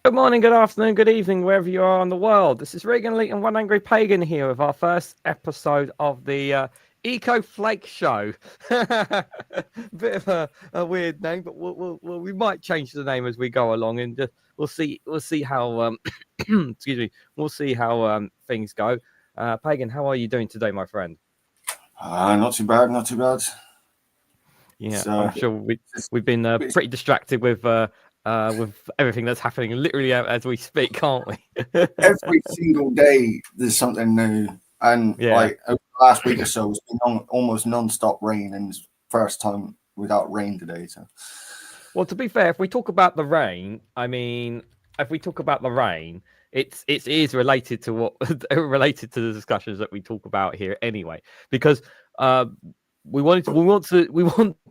Good morning, good afternoon, good evening, wherever you are in the world. This is Reganelite One Angry Pagan here with our first episode of the Eco Flake Show. Bit of a weird name, but we might change the name as we go along, and just we'll see how excuse me, we'll see how things go. Pagan, how are you doing today, my friend? Not too bad, not too bad. Yeah, I'm sure we've been pretty distracted with everything that's happening literally as we speak, can't we? Every single day there's something new, and like over the last week or so, it's been almost non-stop rain, and it's first time without rain today. So, well, to be fair, if we talk about the rain, it is related to what related to the discussions that we talk about here anyway, because we want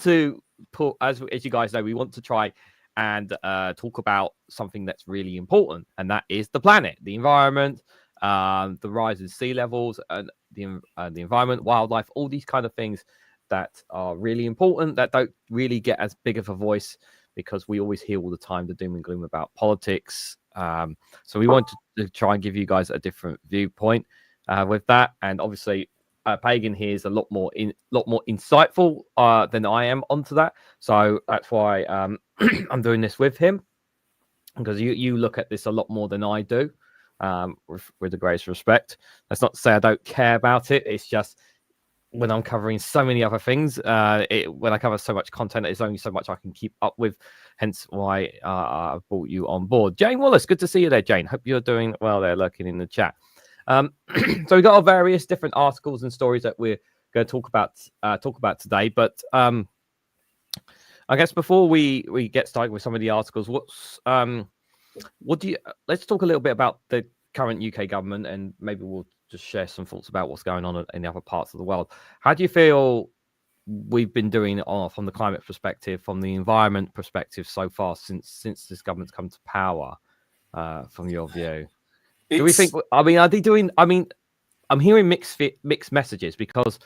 to put, as you guys know, we want to try and talk about something that's really important, and that is the planet, the environment, the rise in sea levels, and the environment, wildlife, all these kind of things that are really important that don't really get as big of a voice because we always hear all the time the doom and gloom about politics. So we want to try and give you guys a different viewpoint with that, and obviously Pagan here is a lot more insightful than I am onto that. So that's why I'm doing this with him, because you look at this a lot more than I do, with the greatest respect. That's not to say I don't care about it. It's just when I'm covering so many other things, when I cover so much content, there's only so much I can keep up with. Hence why I brought you on board. Jane Wallace, good to see you there, Jane. Hope you're doing well there, lurking in the chat. So we've got our various different articles and stories that we're going to talk about today. But I guess before we get started with some of the articles, let's talk a little bit about the current UK government, and maybe we'll just share some thoughts about what's going on in the other parts of the world. How do you feel we've been doing from the climate perspective, from the environment perspective so far since this government's come to power, from your view? Do we think? I mean, are they doing? I mean, I'm hearing mixed messages, because,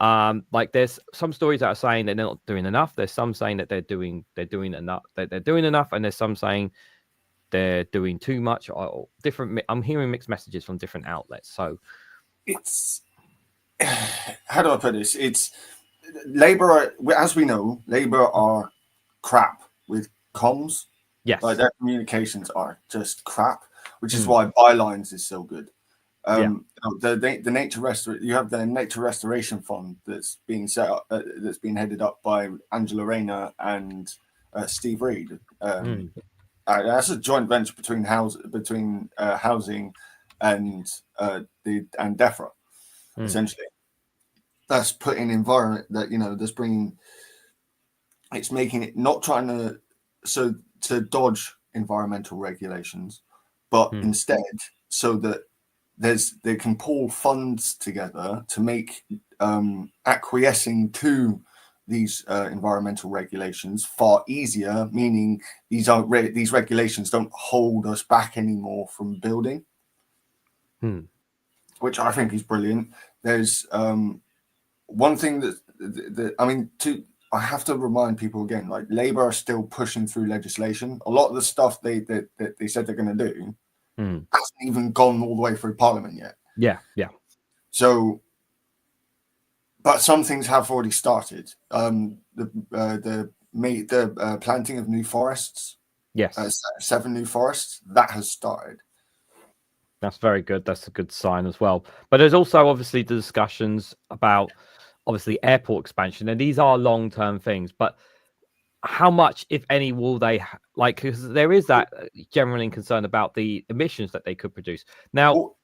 like, there's some stories that are saying that they're not doing enough. There's some saying that they're doing enough. They're doing enough, and there's some saying they're doing too much. Or different. I'm hearing mixed messages from different outlets. So it's how do I put this? It's Labour, as we know, Labour are crap with comms. Yes, like their communications are just crap, which is why Bylines is so good. The nature you have the Nature Restoration Fund that's being set up, that's being headed up by Angela Rayner and Steve Reed. That's a joint venture between housing and DEFRA, essentially. That's putting environment that that's bringing. It's making it not trying to dodge environmental regulations, but instead so that they can pull funds together to make acquiescing to these environmental regulations far easier, meaning these regulations don't hold us back anymore from building, which I think is brilliant. There's one thing that I mean, I have to remind people again, like Labour are still pushing through legislation. A lot of the stuff they said they're going to do hasn't even gone all the way through Parliament yet. Yeah. So, but some things have already started. The planting of new forests. Yes, 7 new forests that has started. That's very good. That's a good sign as well. But there's also obviously the discussions about airport expansion, and these are long-term things. But how much, if any, will they because there is that general concern about the emissions that they could produce. Now,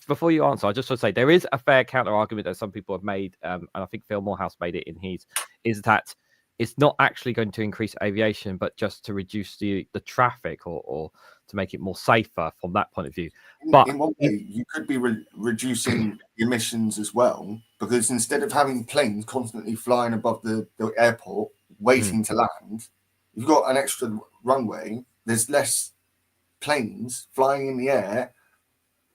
before you answer, I just want to say there is a fair counter argument that some people have made, and I think Phil Morehouse made it in his, is that it's not actually going to increase aviation, but just to reduce the traffic or to make it more safer from that point of view. But in one way, you could be reducing emissions as well, because instead of having planes constantly flying above the airport waiting to land, you've got an extra runway. There's less planes flying in the air,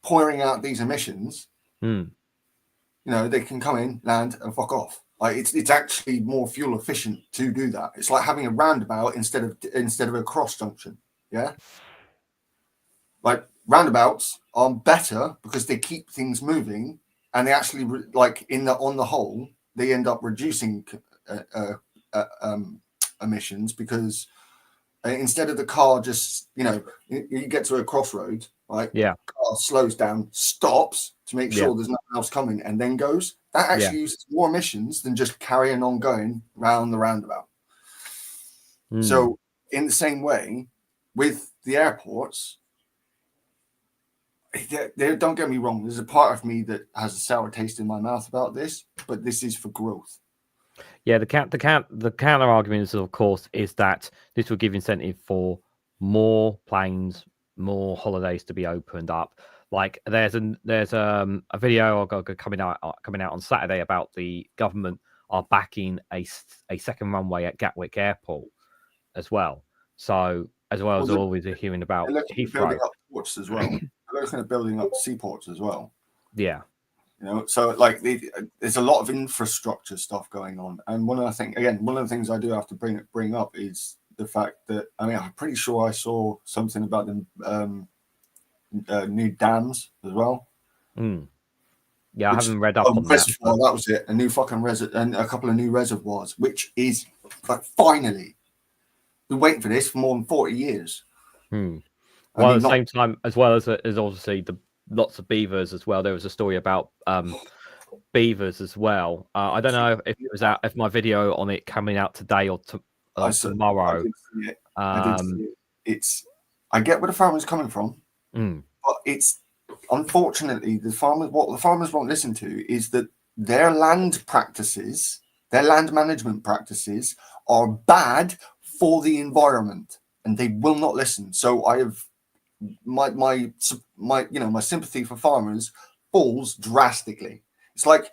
pouring out these emissions. They can come in, land, and fuck off. Like it's actually more fuel efficient to do that. It's like having a roundabout instead of a cross junction. Yeah. Like roundabouts are better because they keep things moving, and they actually like on the whole they end up reducing emissions because instead of the car just you get to a crossroad, right? Yeah. Car slows down, stops to make sure there's nothing else coming, and then goes. That actually uses more emissions than just carrying on going round the roundabout. So in the same way with the airports, don't get me wrong, there's a part of me that has a sour taste in my mouth about this, but this is for growth. Yeah, the counter argument is, of course, is that this will give incentive for more planes, more holidays to be opened up. Like there's a video coming out on Saturday about the government are backing a second runway at Gatwick Airport as well. So as well as always hearing about Heathrow. Building up ports as well. They're looking at building up seaports as well. Yeah. So like there's a lot of infrastructure stuff going on, and one of the things I do have to bring up is the fact that I'm pretty sure I saw something about the new dams as well. Yeah, I haven't read up on that. That was it. A new fucking and a couple of new reservoirs, which is like finally been waiting for this for more than 40 years. Well, at the same time, as well as obviously the lots of beavers as well. There was a story about beavers as well. I don't know if it was out, if my video on it coming out today or tomorrow. I did see it. I get where the farmer's coming from, but it's unfortunately what the farmers won't listen to is that their land management practices are bad for the environment, and they will not listen. So I have my sympathy for farmers falls drastically. It's like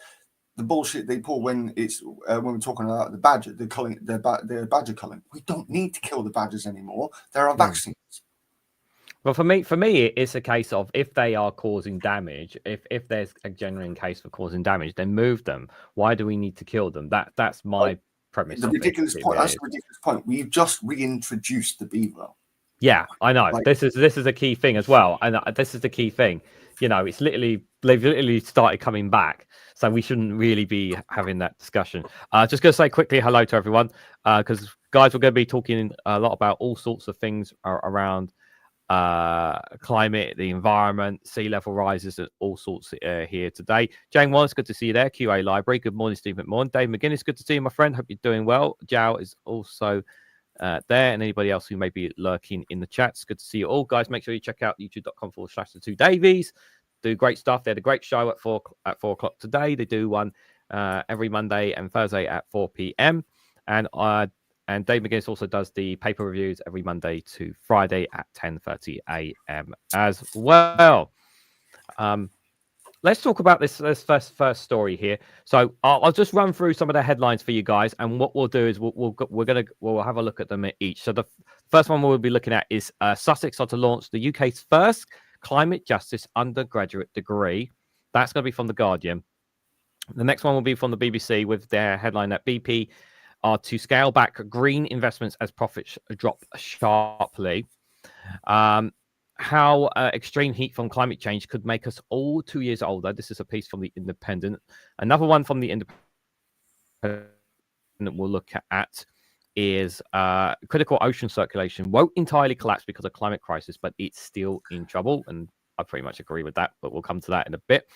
the bullshit they pull when we're talking about the badger, their badger culling. We don't need to kill the badgers anymore. There are vaccines. Well, for me, it's a case of if they are causing damage, if there's a genuine case for causing damage, then move them. Why do we need to kill them? That's my premise. The ridiculous point. That's the ridiculous point. We've just reintroduced the beaver. Yeah, I know. Like, this is a key thing as well, and this is the key thing. It's they've literally started coming back, so we shouldn't really be having that discussion. Just gonna say quickly hello to everyone, because guys, we're going to be talking a lot about all sorts of things around climate, the environment, sea level rises, and all sorts here today. Jane Wallace, good to see you there. QA Library, good morning. Steve McMorgan, Dave McGinnis, good to see you, my friend. Hope you're doing well. Jow is also there, and anybody else who may be lurking in the chats, good to see you all, guys. Make sure you check out youtube.com/the2 Davies. Do great stuff. They had a great show at 4 o'clock today. They do one every Monday and Thursday at 4 p.m. And Dave McGinnis also does the paper reviews every Monday to Friday at 10:30 a.m. as well. Let's talk about this first story here. So I'll just run through some of the headlines for you guys, and what we'll do is we'll have a look at them each. So the first one we'll be looking at is Sussex are to launch the UK's first climate justice undergraduate degree. That's going to be from The Guardian. The next one will be from the BBC with their headline that BP are to scale back green investments as profits drop sharply. How extreme heat from climate change could make us all 2 years older. This is a piece from The Independent. Another one from The Independent we'll look at is critical ocean circulation won't entirely collapse because of climate crisis, but it's still in trouble. And I pretty much agree with that, but we'll come to that in a bit.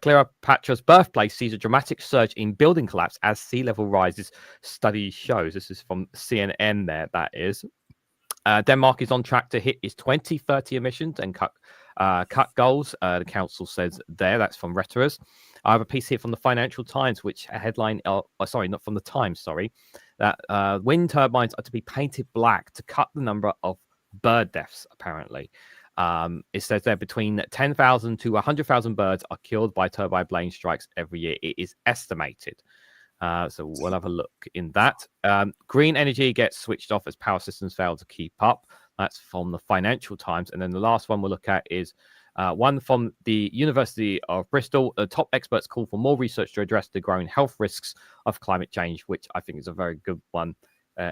Cleopatra's birthplace sees a dramatic surge in building collapse as sea level rises, study shows. This is from CNN there, that is. Denmark is on track to hit its 2030 emissions and cut goals, the council says there. That's from Reuters. I have a piece here from the Financial Times, which headline, sorry, not from the Times, sorry, that wind turbines are to be painted black to cut the number of bird deaths, apparently. It says there between 10,000 to 100,000 birds are killed by turbine blade strikes every year. It is estimated. So we'll have a look in that. Green energy gets switched off as power systems fail to keep up. That's from the Financial Times. And then the last one we'll look at is one from the University of Bristol. The top experts call for more research to address the growing health risks of climate change, which I think is a very good one.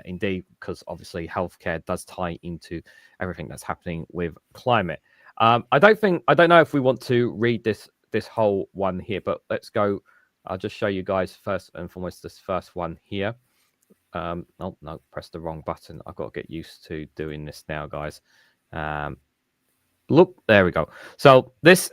Indeed, because obviously healthcare does tie into everything that's happening with climate. I don't know if we want to read this whole one here, but let's go. I'll just show you guys first and foremost this first one here. Oh no, press the wrong button. I've got to get used to doing this now, guys. Look, there we go. So this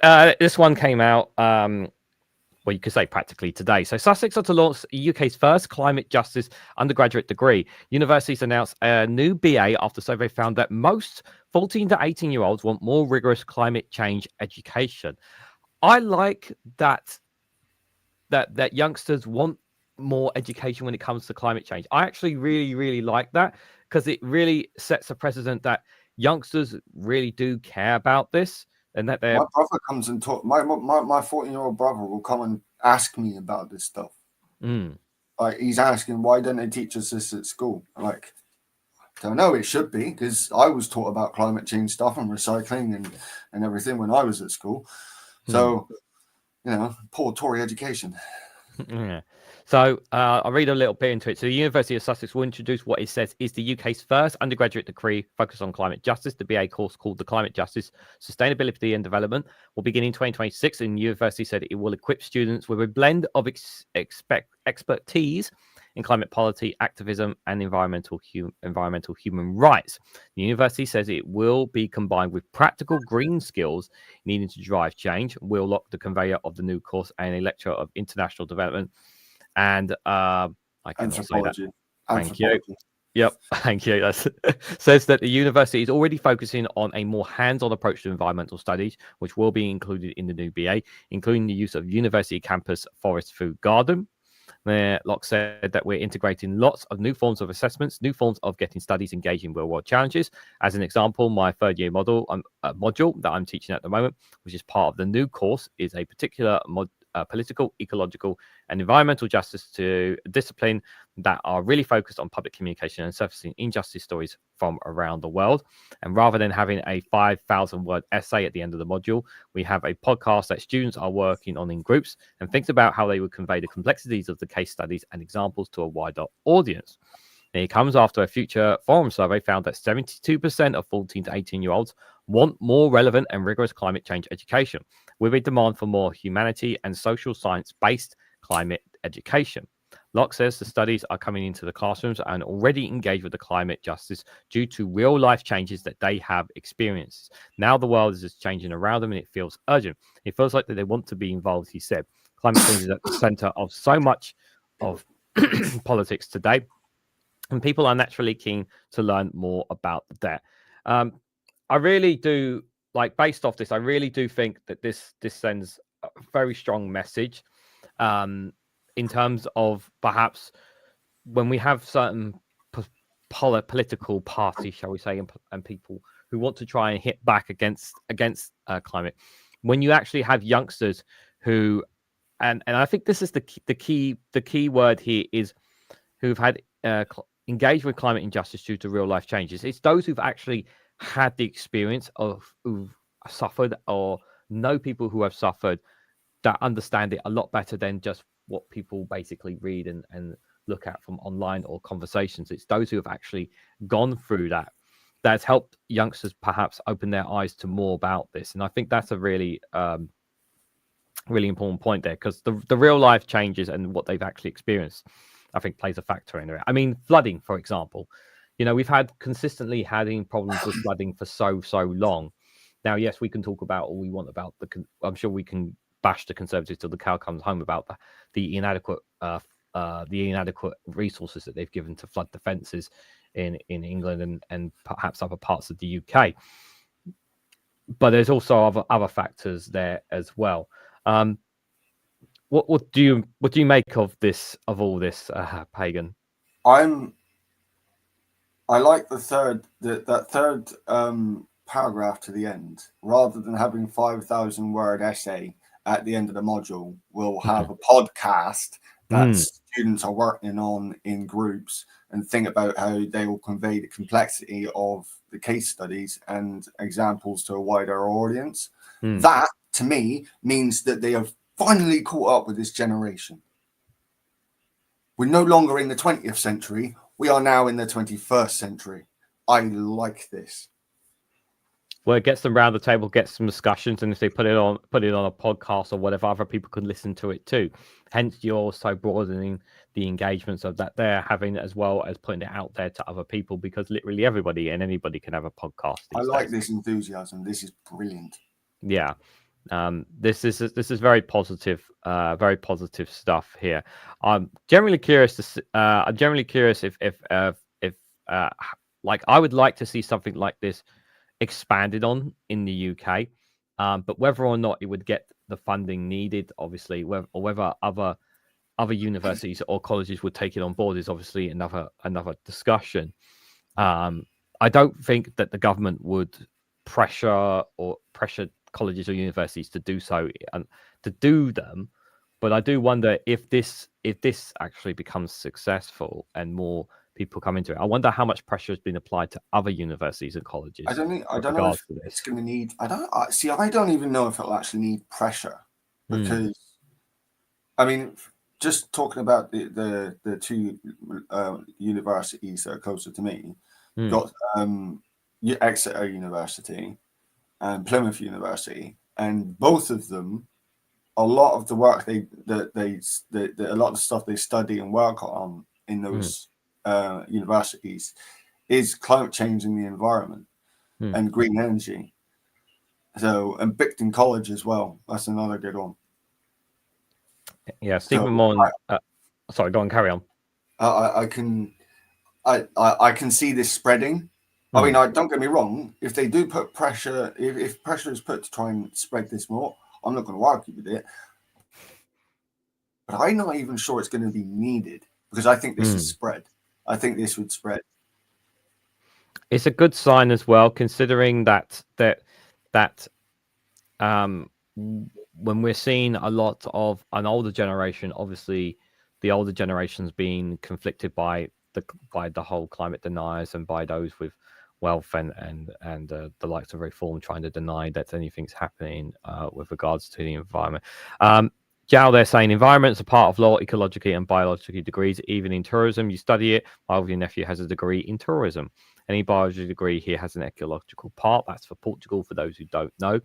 one came out. Well, you could say practically today. So Sussex are to launch UK's first climate justice undergraduate degree. Universities announced a new BA after survey found that most 14 to 18-year-olds want more rigorous climate change education. I like that youngsters want more education when it comes to climate change. I actually really like that because it really sets a precedent that youngsters really do care about this. And that my brother comes and talk. My 14-year-old brother will come and ask me about this stuff. Like he's asking, why don't they teach us this at school? I'm like, I don't know. It should be, because I was taught about climate change stuff and recycling and everything when I was at school. So, poor Tory education. Yeah. So I'll read a little bit into it. So the University of Sussex will introduce what it says is the UK's first undergraduate degree focused on climate justice. The BA course, called the Climate Justice, Sustainability and Development, will begin in 2026. And the university said it will equip students with a blend of expertise in climate policy, activism, and environmental human rights. The university says it will be combined with practical green skills needing to drive change. Will lock the conveyor of the new course and a lecture of international development. And I cannot say that. Thank you. Yep, thank you. That says that the university is already focusing on a more hands-on approach to environmental studies, which will be included in the new BA, including the use of university campus forest food garden. Locke said that we're integrating lots of new forms of assessments, new forms of getting studies engaged in real-world challenges. As an example, my third-year module that I'm teaching at the moment, which is part of the new course, is a particular political, ecological, and environmental justice to discipline that are really focused on public communication and surfacing injustice stories from around the world. And rather than having a 5,000-word essay at the end of the module, we have a podcast that students are working on in groups and thinks about how they would convey the complexities of the case studies and examples to a wider audience. And it comes after a Future Forum survey found that 72% of 14 to 18-year-olds want more relevant and rigorous climate change education, with a demand for more humanity and social science-based climate education. Locke says the studies are coming into the classrooms and already engaged with the climate justice due to real-life changes that they have experienced. Now the world is just changing around them and it feels urgent. It feels like that they want to be involved, he said. Climate change is at the center of so much of politics today, and people are naturally keen to learn more about that. I really do, like, based off this, I really do think that this sends a very strong message in terms of perhaps when we have certain political parties, shall we say, and people who want to try and hit back against climate. When you actually have youngsters who, and I think this is the key word here, is who've had engaged with climate injustice due to real life changes. It's those who've actually had the experience of who've suffered or know people who have suffered that understand it a lot better than just what people basically read and look at from online or conversations. It's those who have actually gone through that's helped youngsters perhaps open their eyes to more about this. And I think that's a really really important point there, because the real life changes and what they've actually experienced, I think, plays a factor in it. I mean, flooding, for example, we've consistently having problems with flooding for so long. Now, yes, we can talk about all we want about I'm sure we can bash the Conservatives till the cow comes home about the inadequate resources that they've given to flood defences in England and perhaps other parts of the UK. But there's also other factors there as well. What do you make of all this, Pagan? I like that third paragraph to the end. Rather than having 5,000-word essay at the end of the module, we'll have a podcast that students are working on in groups and think about how they will convey the complexity of the case studies and examples to a wider audience. That, to me, means that they have finally caught up with this generation. We're no longer in the 20th century. We are now in the 21st century. I like this. Well, it gets them round the table, gets some discussions, and if they put it on a podcast or whatever, other people can listen to it too. Hence, you're also broadening the engagements of that they're having, as well as putting it out there to other people, because literally everybody and anybody can have a podcast I these like days. this enthusiasm. This is brilliant. Yeah. This is very positive stuff here. I'm generally curious if like I would like to see something like this expanded on in the UK, but whether or not it would get the funding needed, obviously, or whether other universities or colleges would take it on board is obviously another discussion. I don't think that the government would pressure colleges or universities to do so and to do them, but I do wonder if this actually becomes successful and more people come into it. I wonder how much pressure has been applied to other universities and colleges. I don't know if it's going to need. I don't even know if it'll actually need pressure, because I mean, just talking about the two universities that are closer to me, got Exeter University and Plymouth University, and both of them, a lot of the work a lot of the stuff they study and work on in those universities is climate change in the environment and green energy. So, and Bicton College as well. That's another good one. Yeah, Stephen Mon. Sorry, go on, carry on. I can see this spreading. I mean, don't get me wrong. If they do put pressure, if pressure is put to try and spread this more, I'm not going to argue with it. But I'm not even sure it's going to be needed, because I think this is spread. I think this would spread. It's a good sign as well, considering that when we're seeing a lot of an older generation, obviously the older generation's being conflicted by the whole climate deniers and by those with wealth and the likes of Reform trying to deny that anything's happening with regards to the environment. Jal, they're saying environment's a part of law, ecologically and biologically degrees. Even in tourism, you study it. My older nephew has a degree in tourism. Any biology degree here has an ecological part. That's for Portugal, for those who don't know.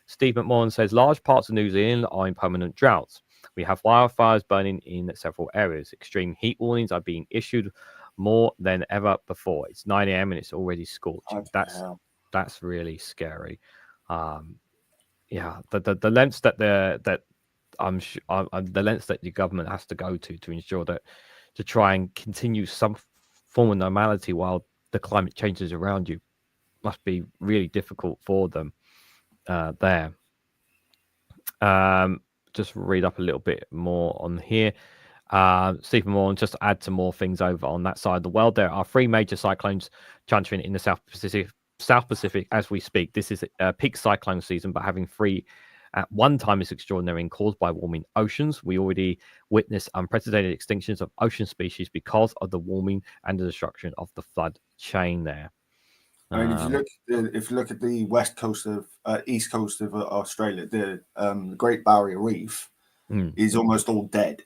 Steve McMahon says large parts of New Zealand are in permanent droughts. We have wildfires burning in several areas. Extreme heat warnings are being issued more than ever before. It's 9 a.m. and it's already scorching. That's really scary. Yeah, the lengths that the lengths that the government has to go to ensure that to try and continue some form of normality while the climate changes around you must be really difficult for them there. Just read up a little bit more on here. Stephen Moore, and just to add some more things over on that side of the world, there are 3 major cyclones chuntering in the South Pacific as we speak. This is peak cyclone season, but having 3 at one time is extraordinary and caused by warming oceans. We already witnessed unprecedented extinctions of ocean species because of the warming and the destruction of the flood chain there. I mean, if you look at the west coast of east coast of Australia, the Great Barrier Reef is almost all dead.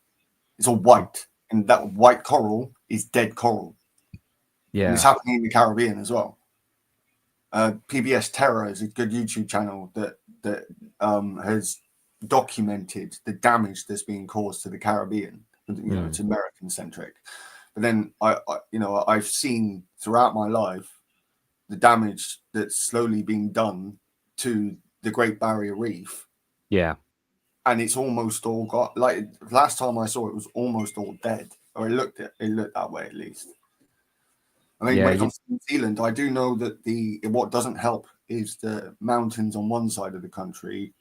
It's all white, and that white coral is dead coral. Yeah, and it's happening in the Caribbean as well. PBS Terror is a good YouTube channel that has documented the damage that's being caused to the Caribbean. You know, it's American centric. But then I've seen throughout my life the damage that's slowly being done to the Great Barrier Reef. Yeah. And it's almost all got, like, last time I saw it was almost all dead, or it looked that way at least. I mean, when it comes to New Zealand, I do know that what doesn't help is the mountains on one side of the country,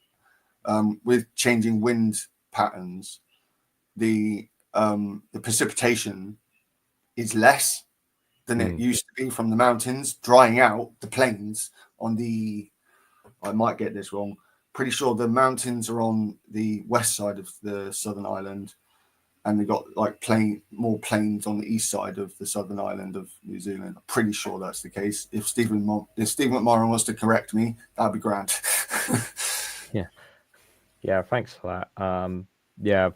with changing wind patterns, the precipitation is less than it used to be from the mountains, drying out the plains on the, I might get this wrong, pretty sure the mountains are on the west side of the southern island, and they got like more plains on the east side of the southern island of New Zealand. I'm pretty sure that's the case. If Stephen McMorran wants to correct me, that'd be grand. Yeah, thanks for that. Yeah,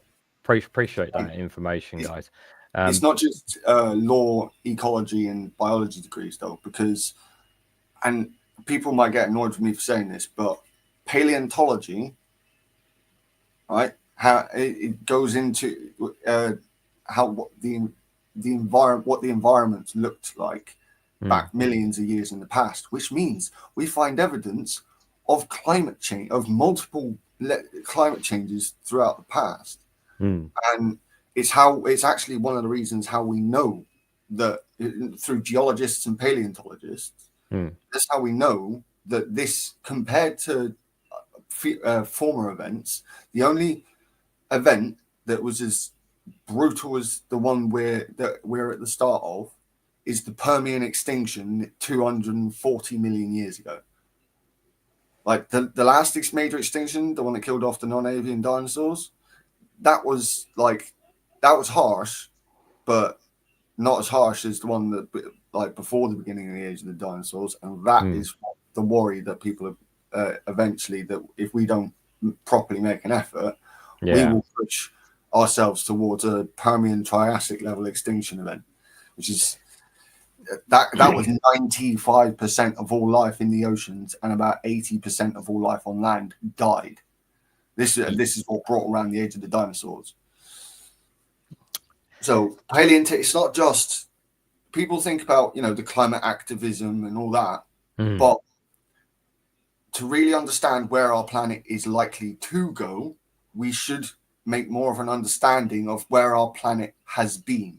appreciate that information, guys. It's not just law, ecology, and biology degrees though, because, and people might get annoyed with me for saying this, but paleontology, right? How it goes into what the environment looked like back millions of years in the past, which means we find evidence of climate change, of multiple climate changes throughout the past, and it's actually one of the reasons how we know that through geologists and paleontologists. That's how we know that this, compared to former events, the only event that was as brutal as the one we're at the start of is the Permian extinction 240 million years ago. Like the last major extinction, the one that killed off the non-avian dinosaurs, that was harsh, but not as harsh as the one that before the beginning of the age of the dinosaurs. And that is the worry that people have eventually, that if we don't properly make an effort, we will push ourselves towards a Permian Triassic level extinction event, which is that was 95% of all life in the oceans and about 80% of all life on land died. This is what brought around the age of the dinosaurs. So it's not just, people think about, the climate activism and all that, but to really understand where our planet is likely to go, we should make more of an understanding of where our planet has been.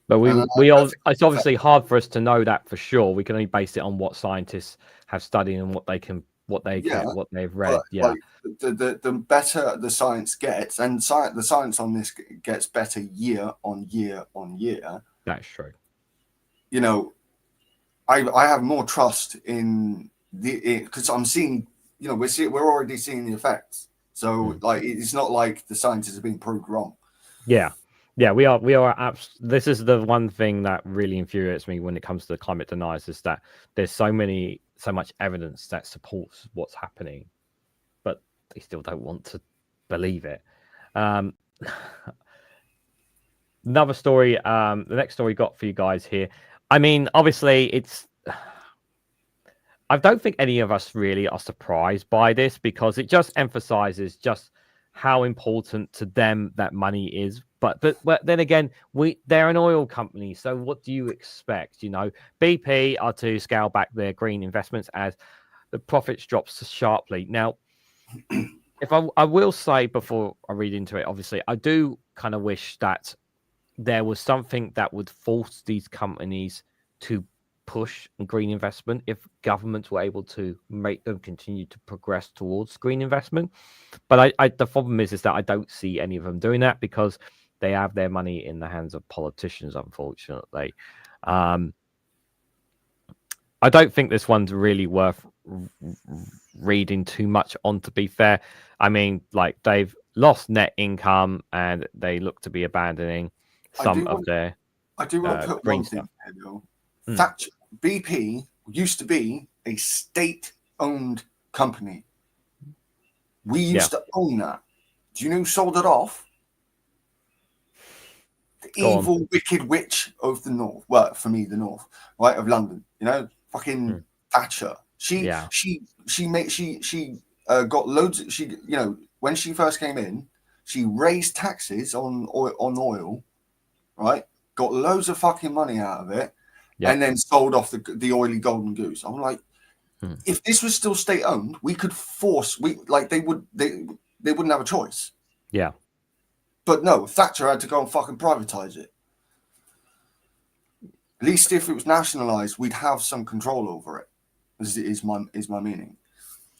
But it's obviously hard for us to know that for sure. We can only base it on what scientists have studied and what they've read. The better the science gets, and the science on this gets better year on year on year. That's true. I have more trust in because I'm seeing, we're already seeing the effects. So it's not like the scientists have been proved wrong. Yeah, we are. This is the one thing that really infuriates me when it comes to the climate deniers, is that there's so much evidence that supports what's happening, but they still don't want to believe it. Another story, the next story got for you guys here. I mean, obviously, I don't think any of us really are surprised by this, because it just emphasizes just how important to them that money is. But then again, they're an oil company, so what do you expect? BP are to scale back their green investments as the profits drops sharply. Now, if I will say before I read into it, obviously, I do kind of wish that there was something that would force these companies to push green investment if governments were able to make them continue to progress towards green investment. But the problem is that I don't see any of them doing that, because they have their money in the hands of politicians, unfortunately. I don't think this one's really worth reading too much on, to be fair. I mean, they've lost net income and they look to be abandoning some of their I do want to put green one stuff. thing there, though. Thatcher, BP used to be a state-owned company. We used to own that. Do you know who sold it off? The evil, wicked witch of the north. Well, for me, the north, right, of London. Fucking Thatcher. She got loads. When she first came in, she raised taxes on oil, right? Got loads of fucking money out of it, and then sold off the oily golden goose. I'm like, if this was still state owned, we could they wouldn't have a choice. Yeah. But no, Thatcher had to go and fucking privatize it. At least if it was nationalized, we'd have some control over it. Is my meaning.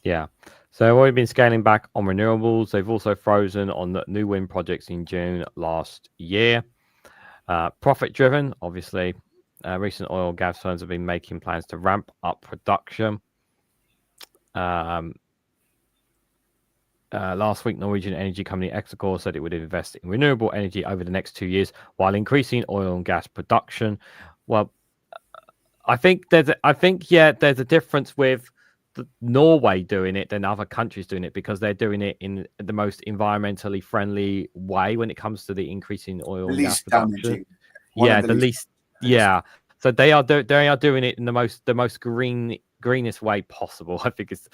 Yeah. So they've already been scaling back on renewables. They've also frozen on the new wind projects in June last year. Profit driven, obviously. Recent oil and gas firms have been making plans to ramp up production. Last week, Norwegian energy company Execore said it would invest in renewable energy over the next 2 years while increasing oil and gas production. Well, I think there's a difference with Norway doing it than other countries doing it, because they're doing it in the most environmentally friendly way when it comes to the increasing oil and gas production. The least. Yeah, So they are doing it in the most greenest way possible. I think it's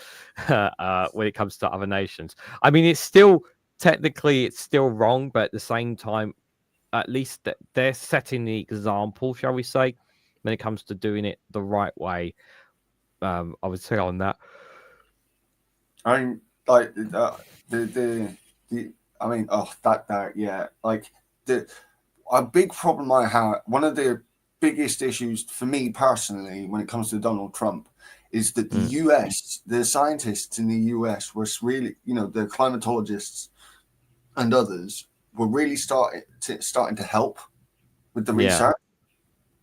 when it comes to other nations. I mean, it's still wrong, but at the same time, at least they're setting the example, shall we say, when it comes to doing it the right way. I would say on that. I mean, like the I mean, yeah, like a big problem I have. One of the biggest issues for me personally when it comes to Donald Trump is that the US, the scientists in the US were really, the climatologists and others were really starting to help with the research.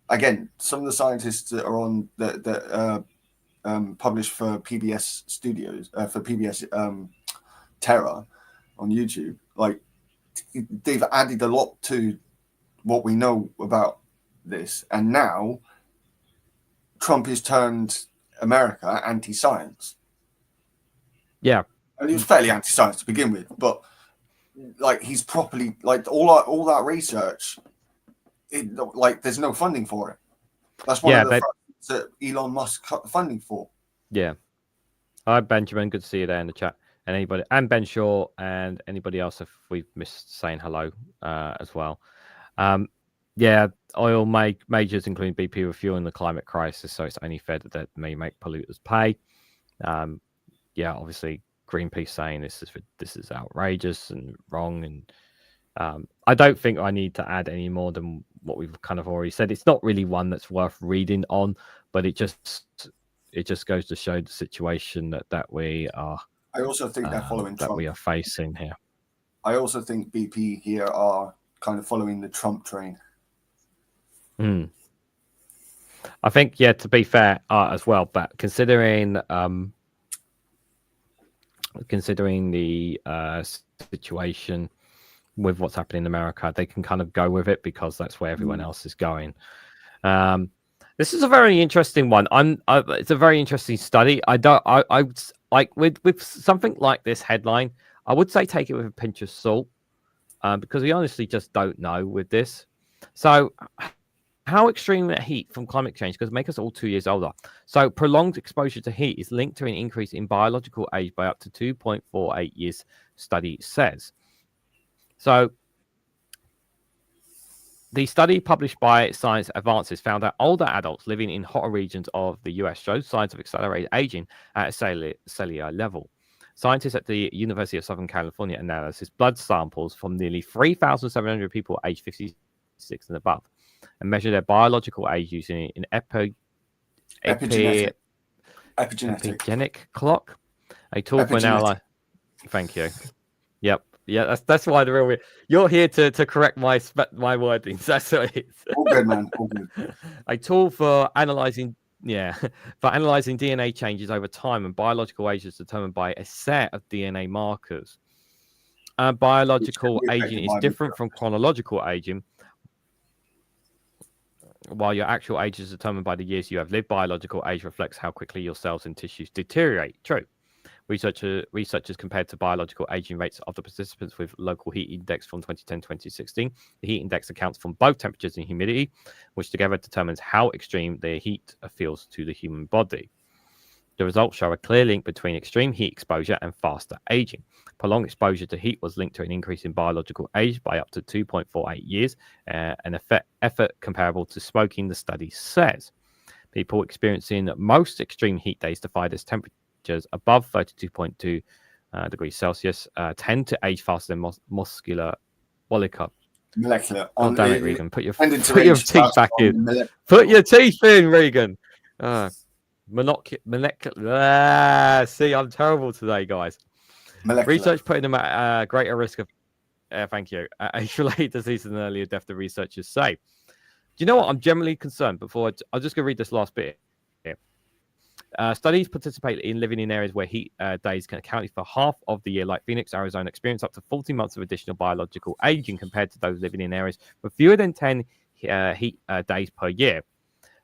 Again, some of the scientists that are on the published for PBS Studios, for PBS Terra on YouTube, like they've added a lot to what we know about this, and now Trump has turned America anti-science. Yeah, and he was fairly anti-science to begin with, but like he's properly like all that research, like there's no funding for it. That's one of the things that Elon Musk cut the funding for. Yeah. Hi, Benjamin. Good to see you there in the chat. And anybody, and Ben Shaw, and anybody else if we've missed saying hello as well. Yeah, oil majors, including BP, were fueling the climate crisis, so it's only fair that may make polluters pay. Yeah, obviously, Greenpeace saying this is outrageous and wrong, and I don't think I need to add any more than what we've kind of already said. It's not really one that's worth reading on, but it just goes to show the situation that we are. I also think they're following that Trump. We are facing here. I also think BP here are kind of following the Trump train. I think, yeah, to be fair, as well, but considering the situation with what's happening in America, they can kind of go with it because that's where everyone else is going. This is a very interesting one. It's a very interesting study. I like with something like this headline, I would say take it with a pinch of salt, because we honestly just don't know with this. So, how extreme heat from climate change could make us all 2 years older. So, prolonged exposure to heat is linked to an increase in biological age by up to 2.48 years, study says. So, the study published by Science Advances found that older adults living in hotter regions of the US showed signs of accelerated aging at a cellular level. Scientists at the University of Southern California analyzed blood samples from nearly 3,700 people aged 56 and above and measured their biological age using an epigenetic clock, a tool for analyzing. Thank you. Yep. Yeah, that's why the real. You're here to correct my wordings. That's what it is. All good, man. All good. A tool for analyzing. Yeah, for analyzing DNA changes over time, and biological age is determined by a set of DNA markers. Biological aging is different from chronological aging. While your actual age is determined by the years you have lived, biological age reflects how quickly your cells and tissues deteriorate. True. Researchers compared to biological aging rates of the participants with local heat index from 2010-2016. The heat index accounts for both temperatures and humidity, which together determines how extreme the heat feels to the human body. The results show a clear link between extreme heat exposure and faster aging. Prolonged exposure to heat was linked to an increase in biological age by up to 2.48 years, an effort comparable to smoking, the study says. People experiencing most extreme heat days defined as temperatures above 32.2 degrees Celsius tend to age faster than molecular. Molecular. Oh, damn it, Regan. Put your teeth back in. Put your teeth in, Regan. Molecular. See, I'm terrible today, guys. Molecular. Research putting them at greater risk of, thank you, age-related disease and earlier death, the researchers say. Do you know what? I'm generally concerned. I'm just going to read this last bit here. Studies participate in living in areas where heat days can account for half of the year, like Phoenix, Arizona, experience up to 40 months of additional biological aging compared to those living in areas with fewer than 10 heat days per year.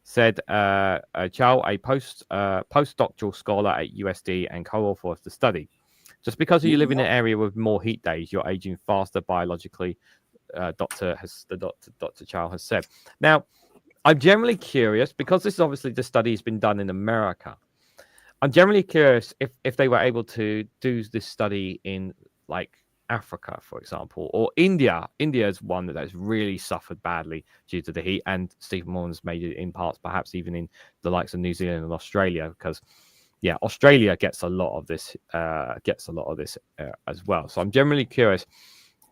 Said Chow, a postdoctoral scholar at USD and co-author of the study. Just because you live in an area with more heat days, you're aging faster biologically, Dr. Chow has said. Now, I'm generally curious because this is obviously the study has been done in America. I'm generally curious if they were able to do this study in like Africa, for example, or India. India is one that has really suffered badly due to the heat, and Stephen Morgan's made it in parts, perhaps even in the likes of New Zealand and Australia, because yeah, Australia gets a lot of this, as well. So I'm generally curious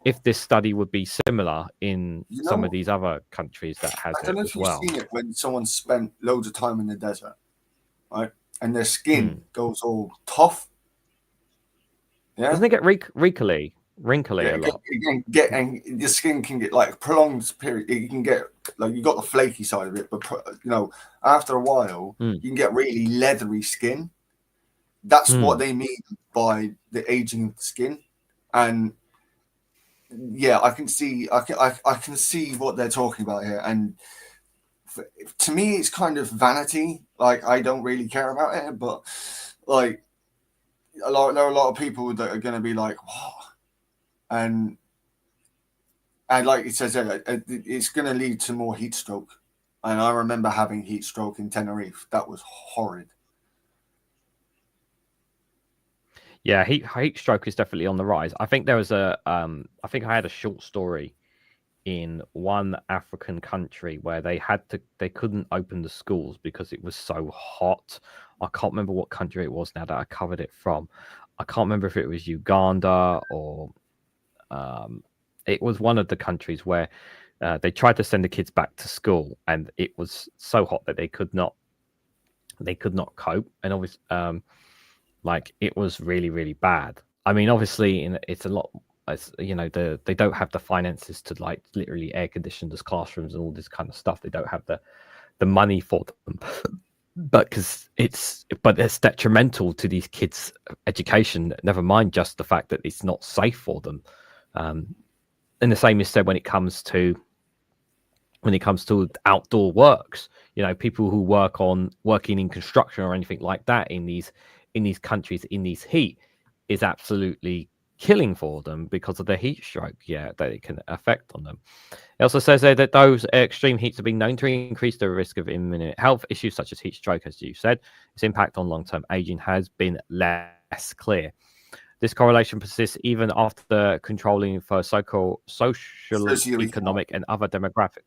if this study would be similar in You some of know, these other countries that has I don't it know as if you've well. seen it when someone spent loads of time in the desert, right? And their skin goes all tough. Yeah. Doesn't it get wrinkly a lot? And your skin can get like prolonged period. You can get like you got the flaky side of it, but after a while, you can get really leathery skin. That's what they mean by the aging of the skin, and yeah, I can see what they're talking about here. And to me, it's kind of vanity. Like I don't really care about it, but like there are a lot of people that are going to be like, what? And like it says there, it's going to lead to more heat stroke. And I remember having heat stroke in Tenerife. That was horrid. Yeah, heat stroke is definitely on the rise. I think there was I think I had a short story in one African country where they couldn't open the schools because it was so hot. I can't remember what country it was now that I covered it from. I can't remember if it was Uganda or it was one of the countries where they tried to send the kids back to school, and it was so hot that they could not cope, and obviously like it was really, really bad. I mean, obviously, it's a lot. They don't have the finances to like literally air condition those classrooms and all this kind of stuff. They don't have the money for them, but it's detrimental to these kids' education. Never mind just the fact that it's not safe for them. And the same is said when it comes to outdoor works. People who working in construction or anything like that in these countries in these heat is absolutely killing for them because of the heat stroke, that it can affect on them. It also says there that those extreme heats have been known to increase the risk of imminent health issues such as heat stroke, as you said. Its impact on long-term aging has been less clear. This correlation persists even after controlling for social, economic, and other demographic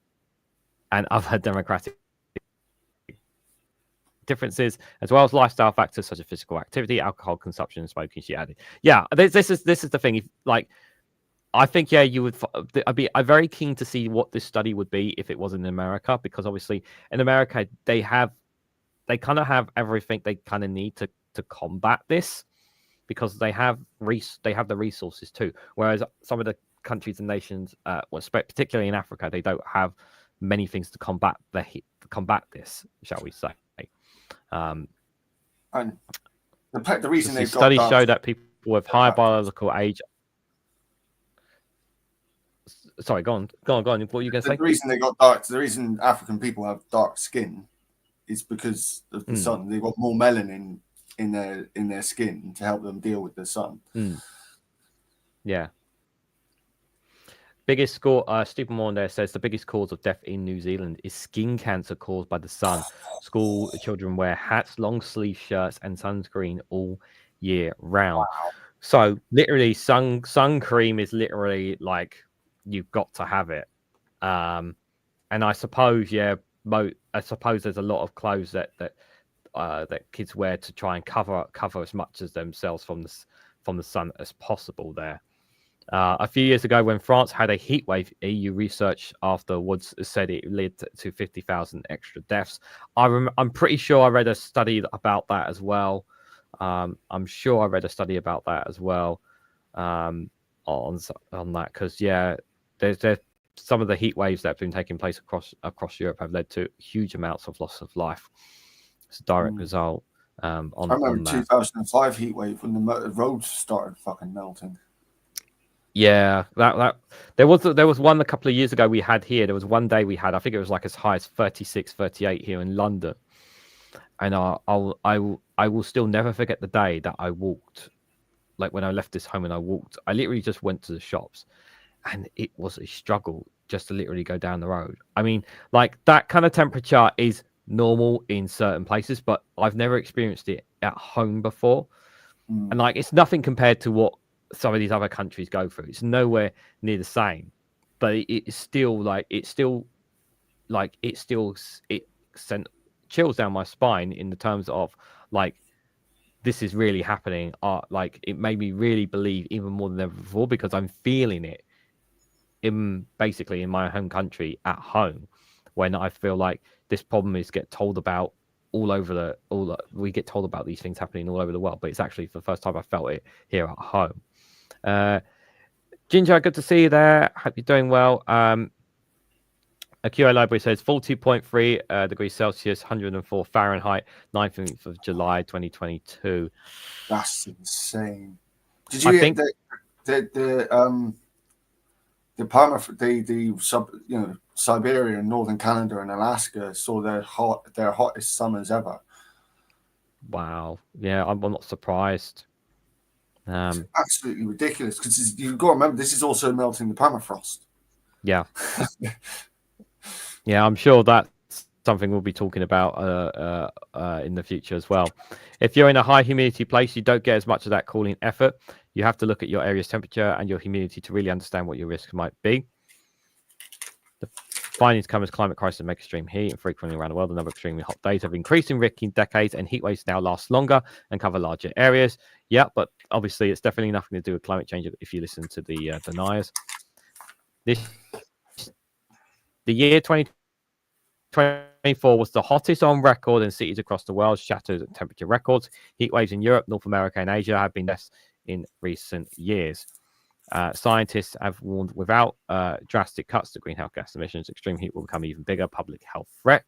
differences, as well as lifestyle factors such as physical activity, alcohol consumption, and smoking. She added, "Yeah, this is the thing. If, like, I think you would. I'm very keen to see what this study would be if it was in America, because obviously in America they kind of have everything they kind of need to combat this, because they have the resources too. Whereas some of the countries and nations, particularly in Africa, they don't have many things to combat this, shall we say." And the reason they've got studies show that people with higher biological age. Sorry, go on. What were you going to say? The reason they got dark, the reason African people have dark skin, is because of the sun. They've got more melanin in their skin to help them deal with the sun. Yeah. Biggest score, Stephen Moore there says the biggest cause of death in New Zealand is skin cancer caused by the sun. School children wear hats, long sleeve shirts, and sunscreen all year round. Wow. So literally, sun cream is literally like you've got to have it. And I suppose, I suppose there's a lot of clothes that kids wear to try and cover as much as themselves from the sun as possible there. A few years ago, when France had a heat wave, EU research afterwards said it led to 50,000 extra deaths. I'm pretty sure I read a study about that as well. I'm sure I read a study about that as well on that, because there's some of the heat waves that have been taking place across Europe have led to huge amounts of loss of life. It's a direct result. I remember 2005 heat wave when the roads started fucking melting. Yeah, that there was one a couple of years ago we had here. There was one day we had, I think it was like as high as 36, 38 here in London. And I will still never forget the day that I walked, like when I left this home and I literally just went to the shops, and it was a struggle just to literally go down the road. I mean, like that kind of temperature is normal in certain places, but I've never experienced it at home before. And like it's nothing compared to what some of these other countries go through. It's nowhere near the same, but it's still like it sent chills down my spine in the terms of like this is really happening. Like it made me really believe even more than ever before because I'm feeling it in basically in my home country at home when I feel like this problem is get told about we get told about these things happening all over the world, but it's actually for the first time I felt it here at home. Ginger, good to see you there. Hope you're doing well. A QA library says 40.3 degrees Celsius, 104 Fahrenheit, 19th of July, 2022. That's insane. Did you hear Siberia and northern Canada and Alaska saw their hottest summers ever? Wow. Yeah, I'm not surprised. It's absolutely ridiculous because you've got to remember this is also melting the permafrost. Yeah. Yeah, I'm sure that's something we'll be talking about in the future as well. If you're in a high humidity place, you don't get as much of that cooling effort. You have to look at your area's temperature and your humidity to really understand what your risks might be. The findings come as climate crisis make extreme heat and frequently around the world. The number of extremely hot days have increased in recent decades, and heat waves now last longer and cover larger areas. Yeah, but obviously it's definitely nothing to do with climate change if you listen to the deniers. The year 2024 was the hottest on record in cities across the world, shattered temperature records. Heat waves in Europe, North America, and Asia have been less in recent years. Scientists have warned without drastic cuts to greenhouse gas emissions, extreme heat will become an even bigger public health threat.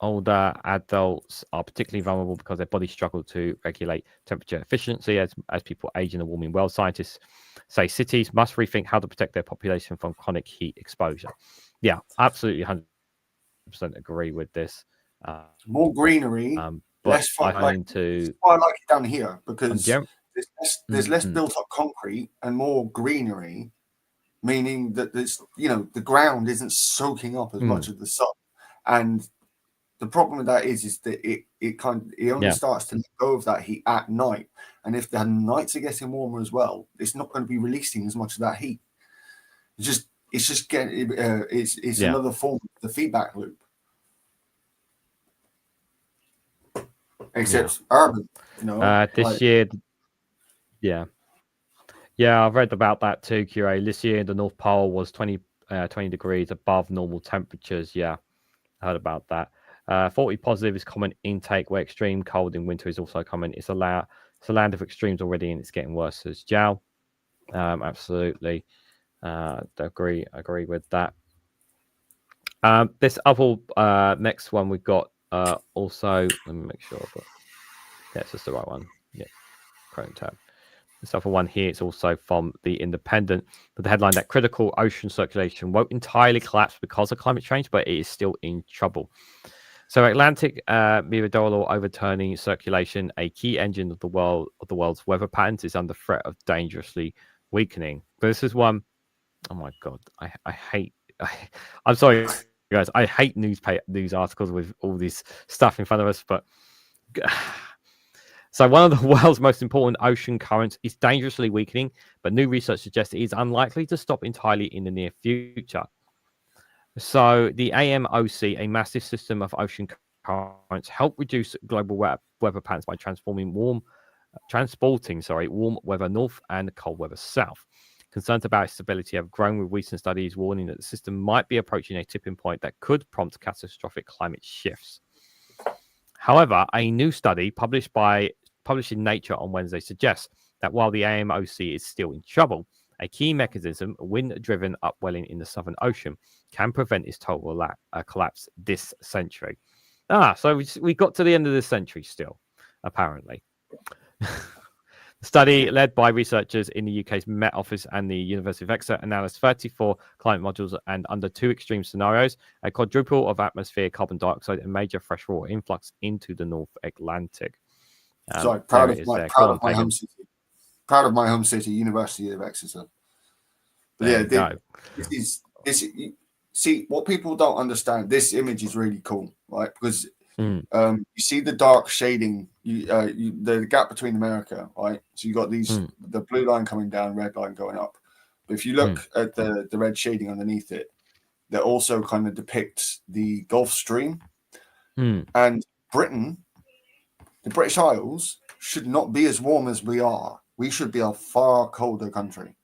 Older adults are particularly vulnerable because their bodies struggle to regulate temperature efficiency as people age in a warming world. Scientists say cities must rethink how to protect their population from chronic heat exposure. Yeah, absolutely 100% agree with this. More greenery, less fun. I like it down here because there's less built up concrete and more greenery, meaning that the ground isn't soaking up as much of the sun. And the problem with that is that it only starts to let go of that heat at night. And if the nights are getting warmer as well, it's not going to be releasing as much of that heat. It's just getting it's another form of the feedback loop. Except urban, this year, I've read about that too, QA. This year, the North Pole was 20 degrees above normal temperatures. Yeah, I heard about that. 40 positive is common intake, where extreme cold in winter is also common. It's a land of extremes already, and it's getting worse, says Jow. Absolutely. Agree with that. This other next one we've got also, let me make sure I've got, it's just the right one. Yeah, Chrome tab. This other one here, it's also from The Independent, with the headline that critical ocean circulation won't entirely collapse because of climate change, but it is still in trouble. So Atlantic meridional overturning circulation, a key engine of the world's weather patterns, is under threat of dangerously weakening. But this is one, oh my God, I hate, I'm sorry, guys, I hate news articles with all this stuff in front of us, but so one of the world's most important ocean currents is dangerously weakening, but new research suggests it is unlikely to stop entirely in the near future. So the AMOC, a massive system of ocean currents, help reduce global weather patterns by transporting warm weather north and cold weather south. Concerns about its stability have grown, with recent studies warning that the system might be approaching a tipping point that could prompt catastrophic climate shifts. However, a new study published in Nature on Wednesday suggests that while the AMOC is still in trouble, a key mechanism, wind-driven upwelling in the Southern Ocean, can prevent its total collapse this century. So we got to the end of this century still, apparently. The study, led by researchers in the UK's Met Office and the University of Exeter, analysed 34 climate modules and under two extreme scenarios, a quadruple of atmosphere carbon dioxide and major freshwater influx into the North Atlantic. Proud of my home city. Proud of my home city, University of Exeter. But this see what people don't understand. This image is really cool, right? Because you see the dark shading, the gap between America, right? So you got the blue line coming down, red line going up. But if you look at the red shading underneath it, that also kind of depicts the Gulf Stream and Britain. The British Isles should not be as warm as we are. We should be a far colder country.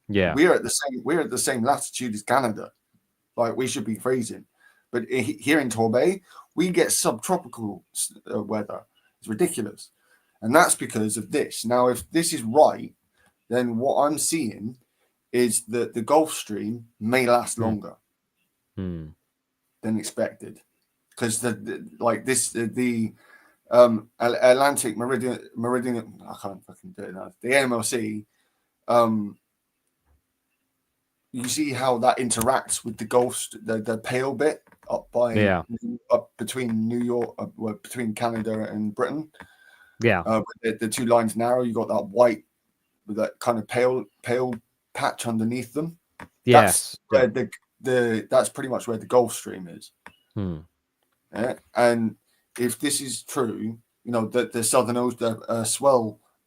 Yeah, we're at the same latitude as Canada. Like, we should be freezing, but here in Torbay, we get subtropical weather. It's ridiculous, and that's because of this. Now, if this is right, then what I'm seeing is that the Gulf Stream may last longer than expected, because the Atlantic Meridian. I can't fucking do it now. The AMLC. You see how that interacts with the Gulf, the pale bit up between New York, between Canada and Britain. Yeah, the two lines narrow. You got that white with that kind of pale patch underneath them. Yes, that's where that's pretty much where the Gulf Stream is. Yeah? And if this is true, you know that the Southern Ocean,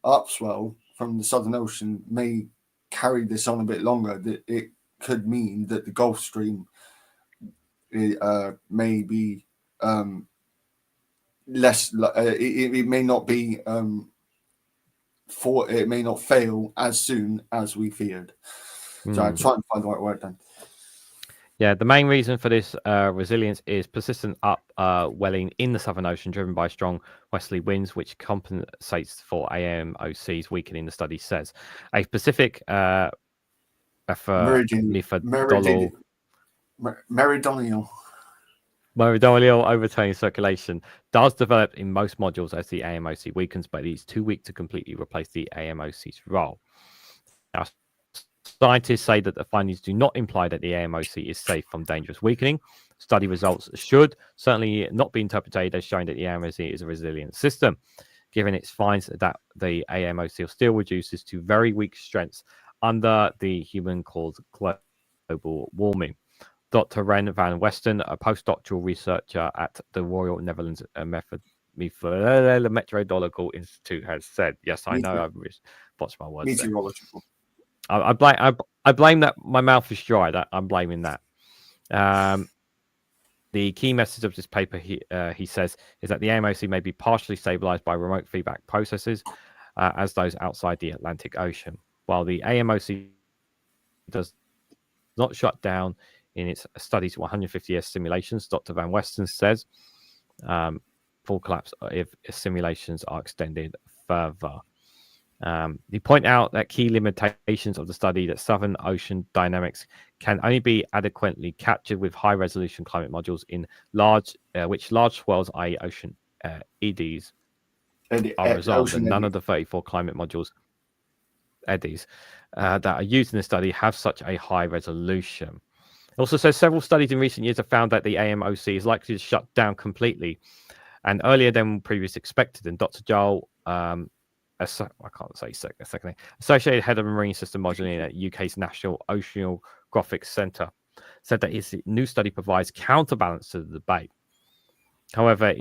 upswell from the Southern Ocean may carry this on a bit longer. That it could mean that the Gulf Stream may be less. It may not be it may not fail as soon as we feared. So I'm trying to find the right word then. Yeah, the main reason for this resilience is persistent upwelling in the Southern Ocean, driven by strong westerly winds, which compensates for AMOC's weakening. The study says a specific meridional overturning circulation does develop in most modules as the AMOC weakens, but it is too weak to completely replace the AMOC's role. Now, scientists say that the findings do not imply that the AMOC is safe from dangerous weakening. Study results should certainly not be interpreted as showing that the AMOC is a resilient system, given its finds that the AMOC still reduces to very weak strengths under the human-caused global warming. Dr. Ren van Westen, a postdoctoral researcher at the Royal Netherlands Meteorological Institute, has said, "Yes, I know I've botched my words. Meteorological. I blame that. My mouth is dry. That I'm blaming that. The key message of this paper, he says, is that the AMOC may be partially stabilized by remote feedback processes, as those outside the Atlantic Ocean, while the AMOC does not shut down in its studies 150 year simulations. Dr. Van Westen says full collapse if simulations are extended further. He point out that key limitations of the study that Southern Ocean dynamics can only be adequately captured with high resolution climate modules in which large swells, i.e. ocean eddies, are resolved, and none of the 34 climate modules eddies that are used in the study have such a high resolution. It also says several studies in recent years have found that the AMOC is likely to shut down completely and earlier than previously expected. And Dr. Joel, I can't say second, Associated Head of Marine System Modeling at UK's National Oceanographic Centre, said that his new study provides counterbalance to the debate. However,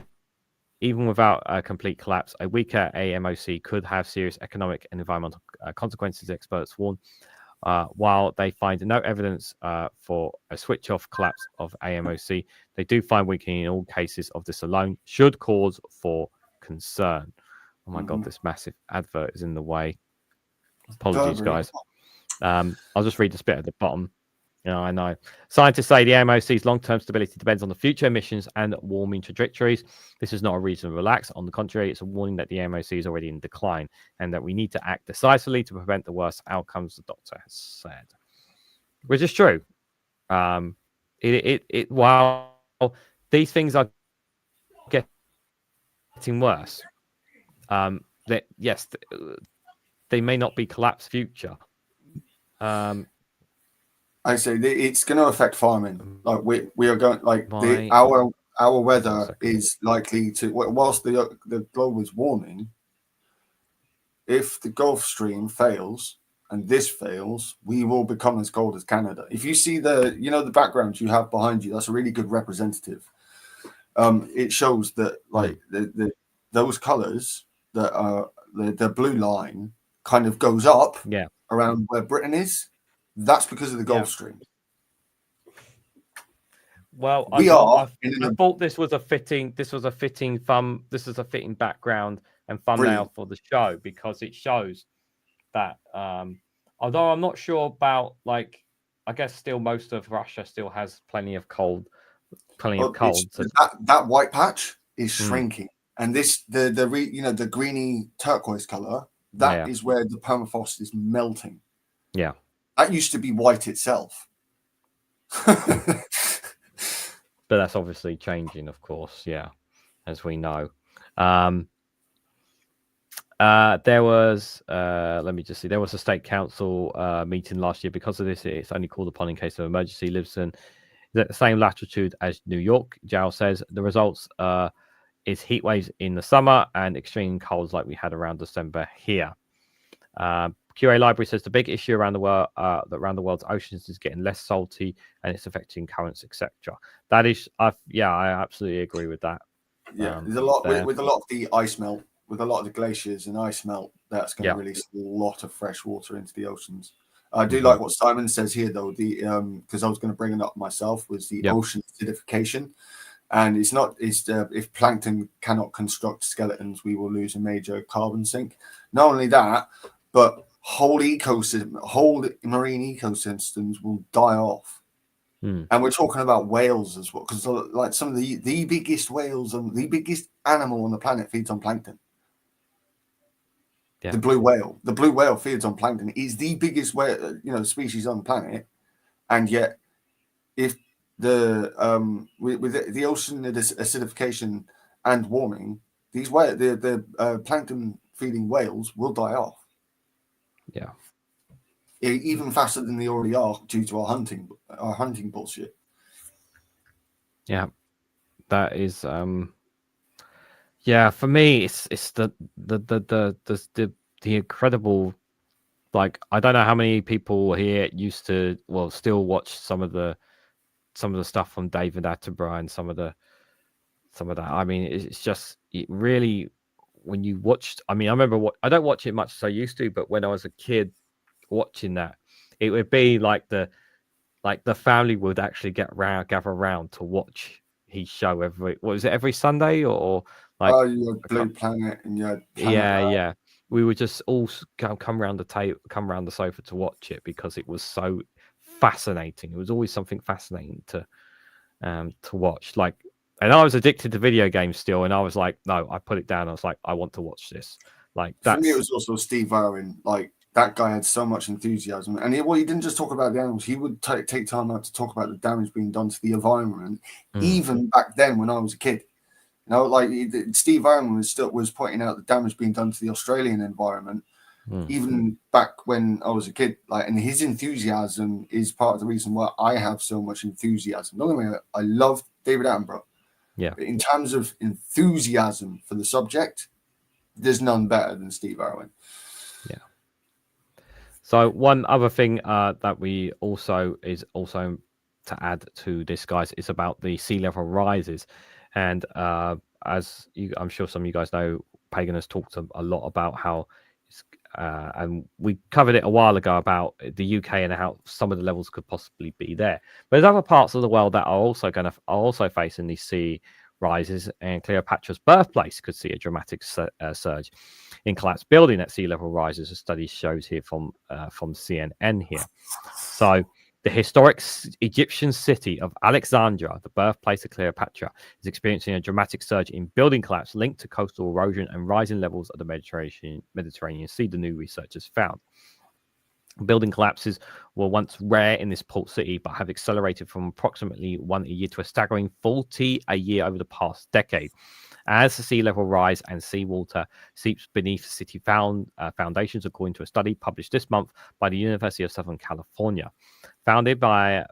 even without a complete collapse, a weaker AMOC could have serious economic and environmental consequences, experts warn. While they find no evidence for a switch-off collapse of AMOC, they do find weakening in all cases of this alone should cause for concern. Oh my God, this massive advert is in the way. Apologies, guys. I'll just read this bit at the bottom. I know. Scientists say the AMOC's long-term stability depends on the future emissions and warming trajectories. This is not a reason to relax. On the contrary, it's a warning that the AMOC is already in decline and that we need to act decisively to prevent the worst outcomes, the doctor has said. Which is true. While these things are getting worse, they may not be collapse future. I say it's going to affect farming. Like we are going our weather is likely to, whilst the globe is warming, if the Gulf Stream fails and this fails, we will become as cold as Canada. If you see the background you have behind you, that's a really good representative. It shows that like those colors that are the blue line kind of goes up around where Britain is. That's because of the Gulf Stream. Well, I thought this was a fitting background and thumbnail for the show, because it shows that although I'm not sure about, like, I guess still most of Russia still has plenty of cold. So that white patch is shrinking, and the greeny turquoise color, that is where the permafrost is melting. Yeah, that used to be white itself. But that's obviously changing, of course. Yeah, as we know. There was, let me just see, there was a state council meeting last year. Because of this, it's only called upon in case of emergency. Livingston is at the same latitude as New York. Jowl says the results is heat waves in the summer and extreme colds like we had around December here. QA Library says the big issue around the world, around the world's oceans, is getting less salty and it's affecting currents, etc. That is, I absolutely agree with that. Yeah, there's a lot with a lot of the ice melt, with a lot of the glaciers and ice melt. That's going to release a lot of fresh water into the oceans. I do like what Simon says here, though. Because I was going to bring it up myself, was the ocean acidification. And it's if plankton cannot construct skeletons, we will lose a major carbon sink. Not only that, but whole marine ecosystems will die off. And we're talking about whales as well, because like some of the biggest whales and the biggest animal on the planet feeds on plankton. The blue whale feeds on plankton. Is the biggest whale, species on the planet, and yet if with the ocean acidification and warming, the plankton feeding whales will die off. Yeah, even faster than they already are due to our hunting bullshit. Yeah, that is for me it's the incredible, like, I don't know how many people here used to still watch some of the stuff from David Attenborough and some of that. I mean, it's just really, when you watched, I mean, I remember I don't watch it much as I used to, but when I was a kid watching that, it would be like the family would actually gather around to watch his show every Sunday, or like Blue Planet and yeah. We would just all come around the sofa to watch it because it was so fascinating. It was always something fascinating to watch. Like, and I was addicted to video games still, and I was like, no, I put it down. I was like, I want to watch this. Like, for me, it was also Steve Irwin. Like, that guy had so much enthusiasm, and he didn't just talk about the animals. He would take time out to talk about the damage being done to the environment, even back then when I was a kid. Like Steve Irwin was pointing out the damage being done to the Australian environment, even back when I was a kid. Like, and his enthusiasm is part of the reason why I have so much enthusiasm. Don't get me wrong, I love David Attenborough. Yeah, but in terms of enthusiasm for the subject, there's none better than Steve Irwin. Yeah. So one other thing that we also to add to this, guys, is about the sea level rises. And I'm sure some of you guys know, Pagan has talked a lot about how, and we covered it a while ago about the UK and how some of the levels could possibly be there. But there's other parts of the world that are also facing these sea rises, and Cleopatra's birthplace could see a dramatic surge in collapsed building at sea level rises. A study shows here from CNN here. So the historic Egyptian city of Alexandria, the birthplace of Cleopatra, is experiencing a dramatic surge in building collapse linked to coastal erosion and rising levels of the Mediterranean Sea, the new researchers found. Building collapses were once rare in this port city, but have accelerated from approximately 1 a year to a staggering 40 a year over the past decade. As the sea level rise and seawater seeps beneath city foundations, according to a study published this month by the University of Southern California. Founded by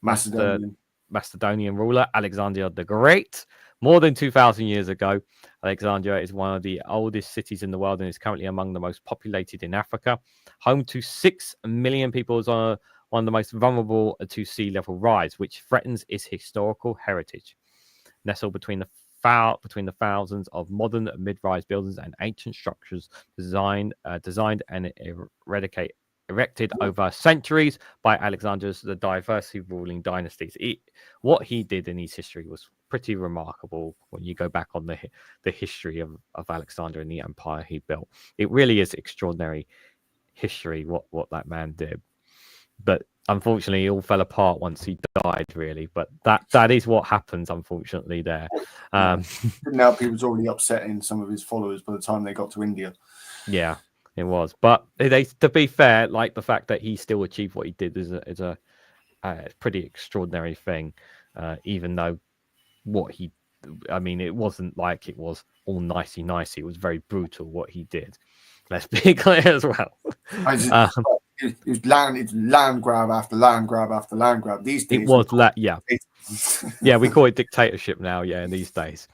Macedonian ruler Alexander the Great More than 2,000 years ago, Alexandria is one of the oldest cities in the world and is currently among the most populated in Africa. Home to 6 million people, is one of the most vulnerable to sea level rise, which threatens its historical heritage. Nestled between the thousands of modern mid-rise buildings and ancient structures designed and erected over centuries by Alexander's the diverse ruling dynasties. What he did in his history was pretty remarkable when you go back on the history of Alexander and the empire he built. It really is extraordinary history what that man did. But unfortunately, it all fell apart once he died, really. But that is what happens, unfortunately, there. Now he was already upsetting some of his followers by the time they got to India. Yeah, it was. But to be fair, like the fact that he still achieved what he did is a pretty extraordinary thing, even though it wasn't like it was all nicey. It was very brutal what he did. Let's be clear as well. It was land grab after land grab after land grab. These days, it was yeah, we call it dictatorship now. Yeah, in these days.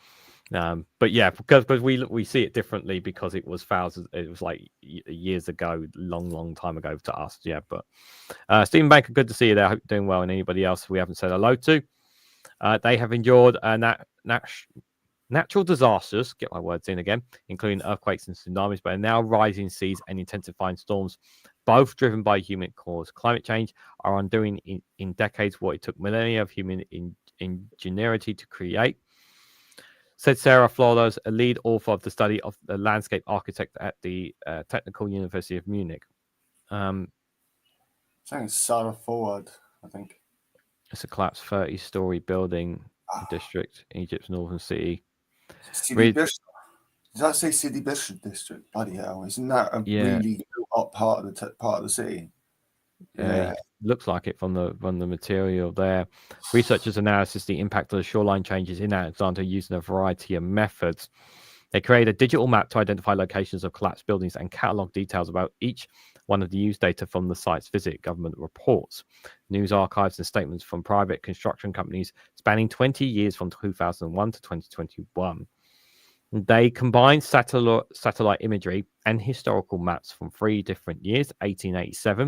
But yeah, because we see it differently because it was thousands. It was like years ago, long time ago to us. Yeah, but Stephen Banker, good to see you there. I hope you're doing well. And anybody else we haven't said hello to, they have endured natural disasters, get my words in again, including earthquakes and tsunamis, but are now rising seas and intensifying storms, both driven by human-caused climate change, are undoing in decades what it took millennia of human ingenuity to create, said Sarah Flores, a lead author of the study of the landscape architect at the Technical University of Munich. I think it's Sarah Forward, I think. It's a collapsed 30-story building district, Egypt's northern city. Does that say Sidi Bishr district? Bloody hell! Isn't that a really built up part of the city? Yeah, looks like it from the material there. Researchers now assess the impact of the shoreline changes in Alexandria using a variety of methods. They create a digital map to identify locations of collapsed buildings and catalog details about each one of the used data from the site's visit, government reports, news archives, and statements from private construction companies spanning 20 years from 2001 to 2021. They combine satellite imagery and historical maps from 3 different years, 1887,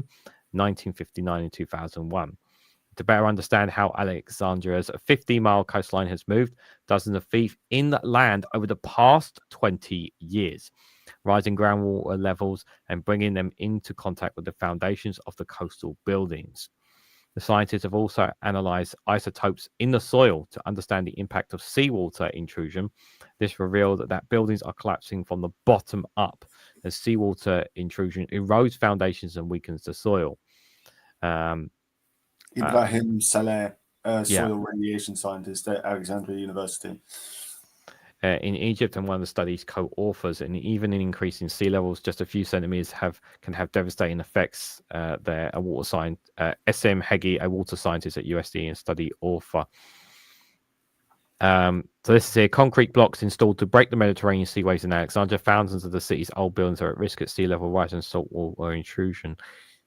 1959, and 2001. To better understand how Alexandria's 50-mile coastline has moved dozens of feet inland over the past 20 years, rising groundwater levels and bringing them into contact with the foundations of the coastal buildings. The scientists have also analyzed isotopes in the soil to understand the impact of seawater intrusion. This revealed that buildings are collapsing from the bottom up as seawater intrusion erodes foundations and weakens the soil. Ibrahim Saleh, soil radiation scientist at Alexandria University. In Egypt, and one of the study's co-authors, and even in increasing sea levels, just a few centimeters can have devastating effects. There, a water scientist, SM Hegi, a water scientist at USD and study author. So this is here: concrete blocks installed to break the Mediterranean seaways in Alexandria. Thousands of the city's old buildings are at risk at sea level rise and saltwater intrusion.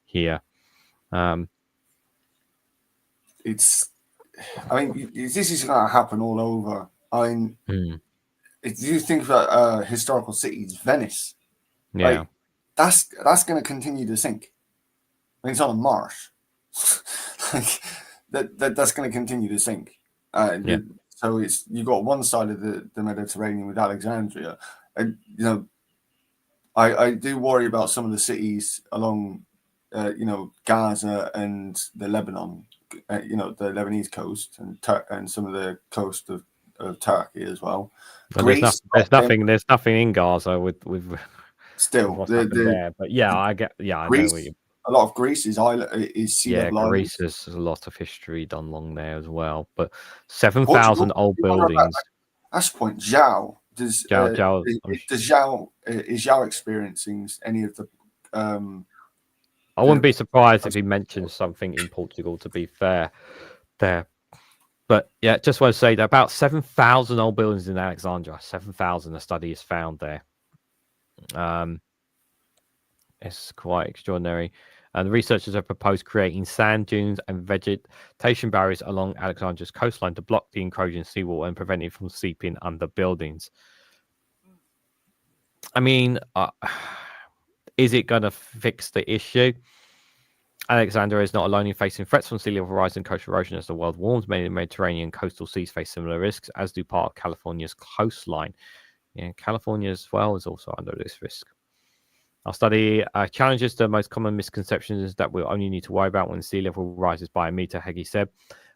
Here, this is going to happen all over. If you think about historical cities, Venice, that's going to continue to sink. I mean, it's on a marsh. That's going to continue to sink. So you got one side of the Mediterranean with Alexandria, and I do worry about some of the cities along Gaza and the Lebanon, the Lebanese coast and some of the coast of Turkey as well. Greece, there's nothing in Gaza with still what's there, but I know what you. A lot of Greece is sea level. Greece has a lot of history done along there as well. But 7,000 old buildings. That's the point. Zhao is Zhao experiencing any of the? I wouldn't be surprised if he mentioned something in Portugal. To be fair, there. But yeah, just want to say that about 7,000 old buildings in Alexandria. 7,000. A study is found there. It's quite extraordinary. And the researchers have proposed creating sand dunes and vegetation barriers along Alexandria's coastline to block the encroaching seawater and prevent it from seeping under buildings. I mean, is it going to fix the issue? Alexandria is not alone in facing threats from sea level rise and coastal erosion as the world warms. Many Mediterranean coastal seas face similar risks, as do part of California's coastline. Yeah, California as well is also under this risk. Our study challenges the most common misconceptions that we'll only need to worry about when sea level rises by a meter, Heggie said.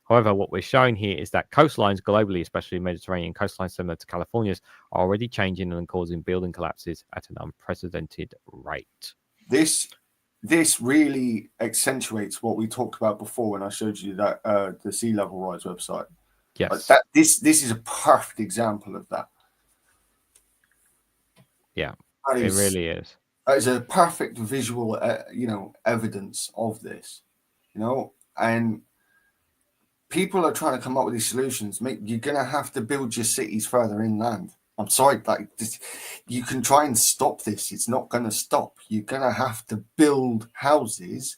However, what we're showing here is that coastlines globally, especially Mediterranean coastlines similar to California's, are already changing and causing building collapses at an unprecedented rate. This really accentuates what we talked about before when I showed you that the sea level rise website. Yes. This is a perfect example of that. Yeah, it really is. That is a perfect visual, evidence of this, and people are trying to come up with these solutions. You're going to have to build your cities further inland. I'm sorry, you can try and stop this. It's not going to stop. You're going to have to build houses,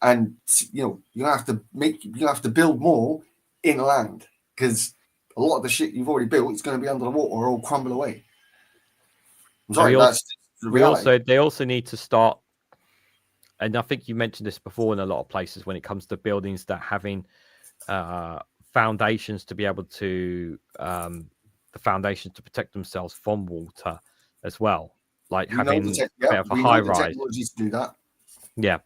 and you have to build more inland, because a lot of the shit you've already built is going to be under the water or all crumble away. I'm sorry, that's the reality. They also need to start, and I think you mentioned this before in a lot of places when it comes to buildings that having foundations to be able to the foundations to protect themselves from water as well, like having a high rise. Technology to do that. Yeah,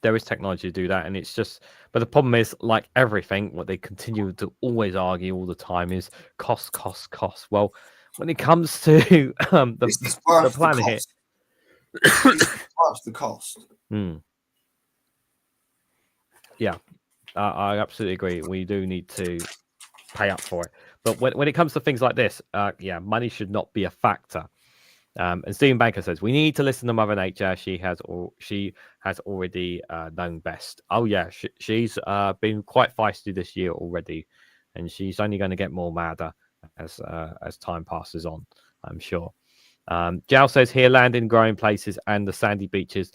there is technology to do that, and it's just. But the problem is, like everything, what they continue to always argue all the time is cost. Well, when it comes to the planet, it's worth the cost. Yeah, I absolutely agree. We do need to pay up for it. But when it comes to things like this, money should not be a factor. And Stephen Banker says we need to listen to Mother Nature. She has already known best. Oh yeah, she's been quite feisty this year already, and she's only going to get more madder as time passes on, I'm sure. Jal says here, land in growing places and the sandy beaches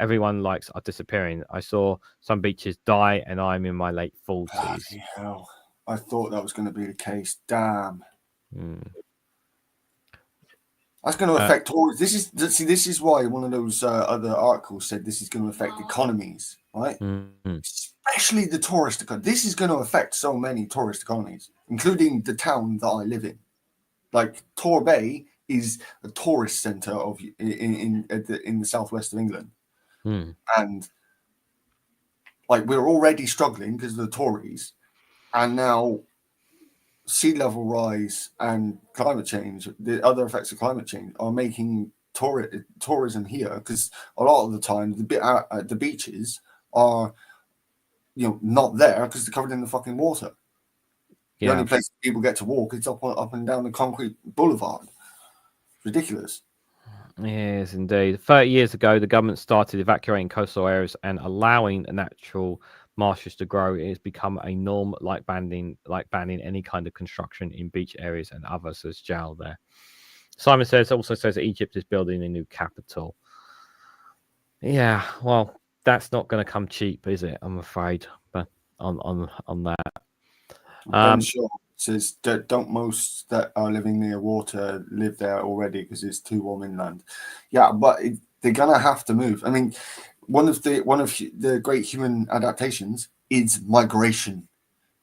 everyone likes are disappearing. I saw some beaches die, and I'm in my late 40s. Bloody hell. I thought that was going to be the case. Damn. That's going to affect tourists. This is why one of those other articles said this is going to affect economies, right? Especially the tourist economy. This is going to affect so many tourist economies, including the town that I live in. Like Torbay is a tourist centre in the southwest of England, and like we're already struggling because of the Tories, and now sea level rise and climate change, the other effects of climate change, are making tourism here, because a lot of the time the beaches are not there because they're covered in the fucking water. The only place people get to walk is up and down the concrete boulevard. Ridiculous. Yes, indeed. 30 years ago, the government started evacuating coastal areas and allowing natural marshes to grow. It has become a norm, like banning any kind of construction in beach areas and others, as Jal there. Simon also says that Egypt is building a new capital. Yeah, well, that's not going to come cheap, is it? I'm afraid. But on that. Ben Shaw says, don't most that are living near water live there already because it's too warm inland? Yeah, but they're gonna have to move. I mean, one of the great human adaptations is migration.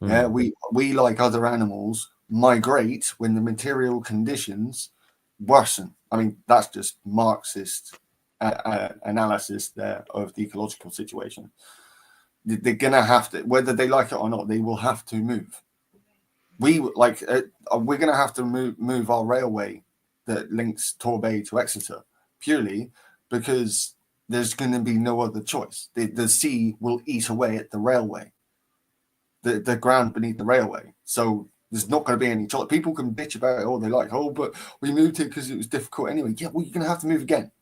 Yeah, we like other animals migrate when the material conditions worsen. I mean, that's just Marxist analysis there of the ecological situation. They're gonna have to, whether they like it or not, they will have to move. We're going to have to move our railway that links Torbay to Exeter purely because there's going to be no other choice. The sea will eat away at the railway, the ground beneath the railway. So there's not going to be any choice. People can bitch about it all they like. Oh, but we moved here because it was difficult anyway. Yeah, well, you're going to have to move again.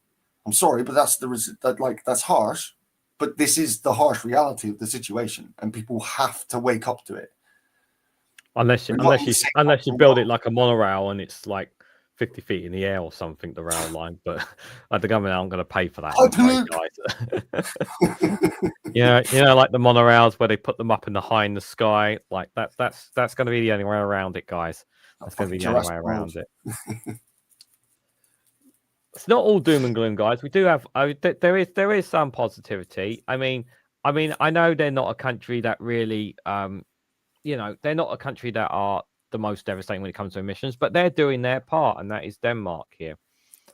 I'm sorry, but that's harsh. But this is the harsh reality of the situation, and people have to wake up to it. Unless you build it like a monorail and it's like 50 feet in the air or something, the rail line, but the government aren't going to pay for that, guys. Like the monorails where they put them up in the sky, like that's going to be the only way around it, guys. That's going to be the only way around it. It's not all doom and gloom, guys. We do have there is some positivity. I mean, I know they're not a country that really, they're not a country that are the most devastating when it comes to emissions, but they're doing their part, and that is Denmark here.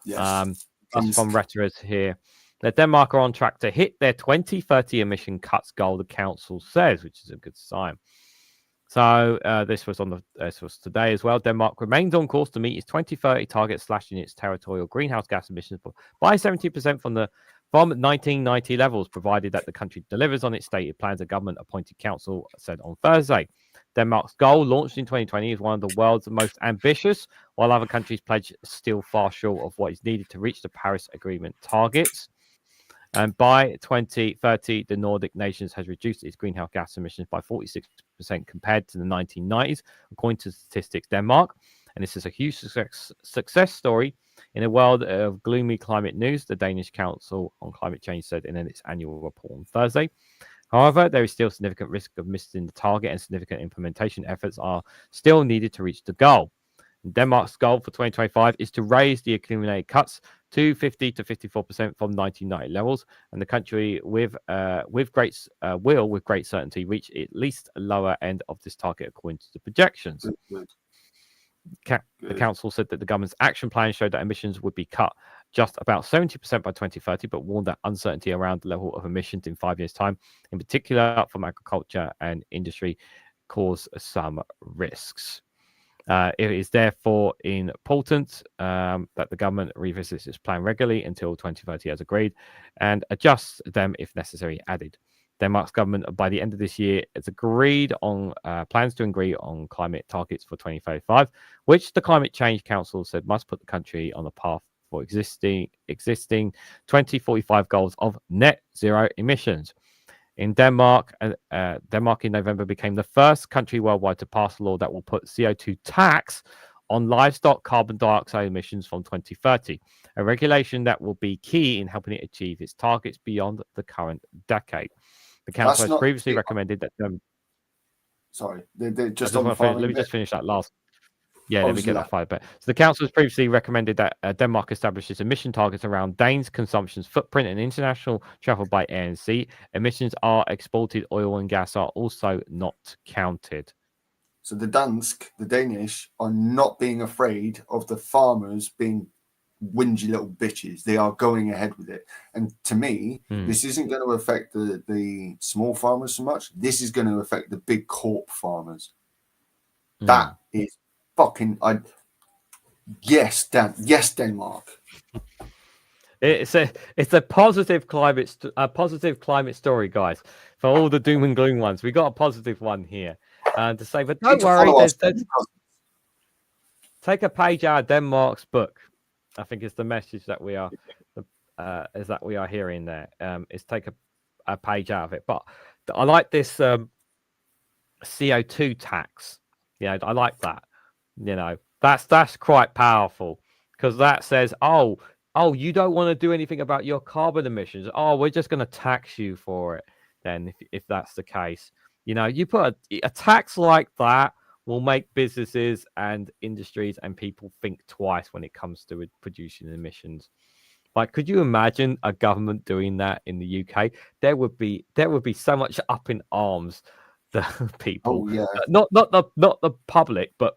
Yes. This is from Reuters here. That Denmark are on track to hit their 2030 emission cuts goal, the council says, which is a good sign. So this was today as well. Denmark remains on course to meet its 2030 target, slashing its territorial greenhouse gas emissions by 70% from 1990 levels, provided that the country delivers on its stated plans. A government-appointed council said on Thursday. Denmark's goal, launched in 2020, is one of the world's most ambitious, while other countries' pledge is still far short of what is needed to reach the Paris Agreement targets. And by 2030, the Nordic nations has reduced its greenhouse gas emissions by 46% compared to the 1990s, according to Statistics Denmark. And this is a huge success story in a world of gloomy climate news, the Danish Council on Climate Change said in its annual report on Thursday. However, there is still significant risk of missing the target, and significant implementation efforts are still needed to reach the goal. Denmark's goal for 2025 is to raise the accumulated cuts to 50 to 54% from 1990 levels, and the country with great certainty reach at least a lower end of this target according to the projections. The council said that the government's action plan showed that emissions would be cut just about 70% by 2030, but warned that uncertainty around the level of emissions in 5 years' time, in particular from agriculture and industry, cause some risks. It is therefore important that the government revisits its plan regularly until 2030 as agreed, and adjusts them if necessary, added. Denmark's government, by the end of this year, has agreed on plans to agree on climate targets for 2035, which the Climate Change Council said must put the country on the path for existing 2045 goals of net zero emissions. In Denmark, Denmark in November became the first country worldwide to pass a law that will put CO2 tax on livestock carbon dioxide emissions from 2030, a regulation that will be key in helping it achieve its targets beyond the current decade. The council has previously recommended that. Sorry, let me just finish that last. Yeah, let me get that five bit. So the council has previously recommended that Denmark establishes emission targets around Danes' consumption's footprint and international travel by air and sea. Emissions are exported oil and gas are also not counted. So the Danish, are not being afraid of the farmers being whingy little bitches. They are going ahead with it. And to me, this isn't going to affect the small farmers so much. This is going to affect the big corp farmers. That is fucking yes, Denmark. It's a positive climate story, guys. For all the doom and gloom ones, we got a positive one here, to say, but don't worry. Take a page out of Denmark's book. I think it's the message that we are hearing there. Is take a page out of it. But I like this CO2 tax. Yeah, I like that. That's quite powerful, because that says, oh, you don't want to do anything about your carbon emissions. Oh, we're just going to tax you for it. Then, if that's the case, you put a tax like that will make businesses and industries and people think twice when it comes to producing emissions. Like, could you imagine a government doing that in the UK? There would be so much up in arms. The people, not the public, but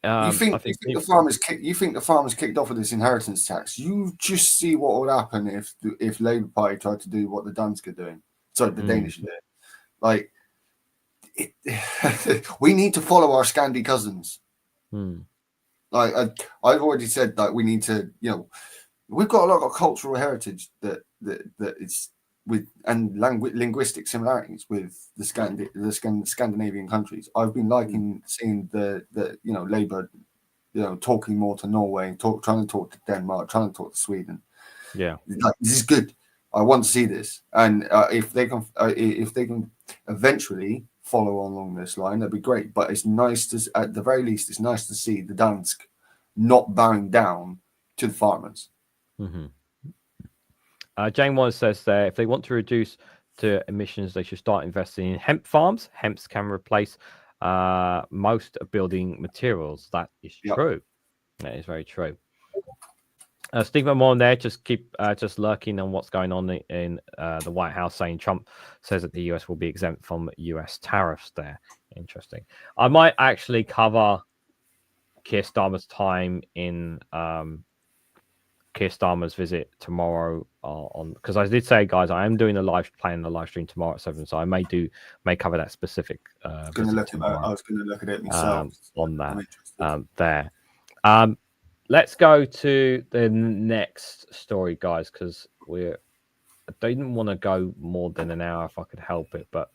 you think the farmers kicked off with this inheritance tax? You just see what would happen if Labour Party tried to do what the Danes are doing. Sorry, the Danish are doing. Like, we need to follow our Scandi cousins. Like I've already said that we need to. We've got a lot of cultural heritage that is with and linguistic similarities with the Scandinavian countries. I've been liking seeing the Labour, talking more to Norway, trying to talk to Denmark, trying to talk to Sweden. Yeah, this is good. I want to see this, and if they can eventually follow along this line, that'd be great. But it's nice to, at the very least, it's nice to see the Dansk not bowing down to the farmers. Mm-hmm. Jane Wise says there, if they want to reduce to emissions, they should start investing in hemp farms. Hemp can replace most of building materials. That is true. That is very true. Stephen Moore there, just lurking on what's going on in the White House, saying Trump says that the US will be exempt from US tariffs there. Interesting. I might actually cover Keir Starmer's time in Keir Starmer's visit tomorrow on, because I did say, guys, I am doing a live stream tomorrow at 7, so I may cover that specific visit tomorrow. I was going to look at it myself on that there. Let's go to the next story, guys, because I didn't want to go more than an hour if I could help it, but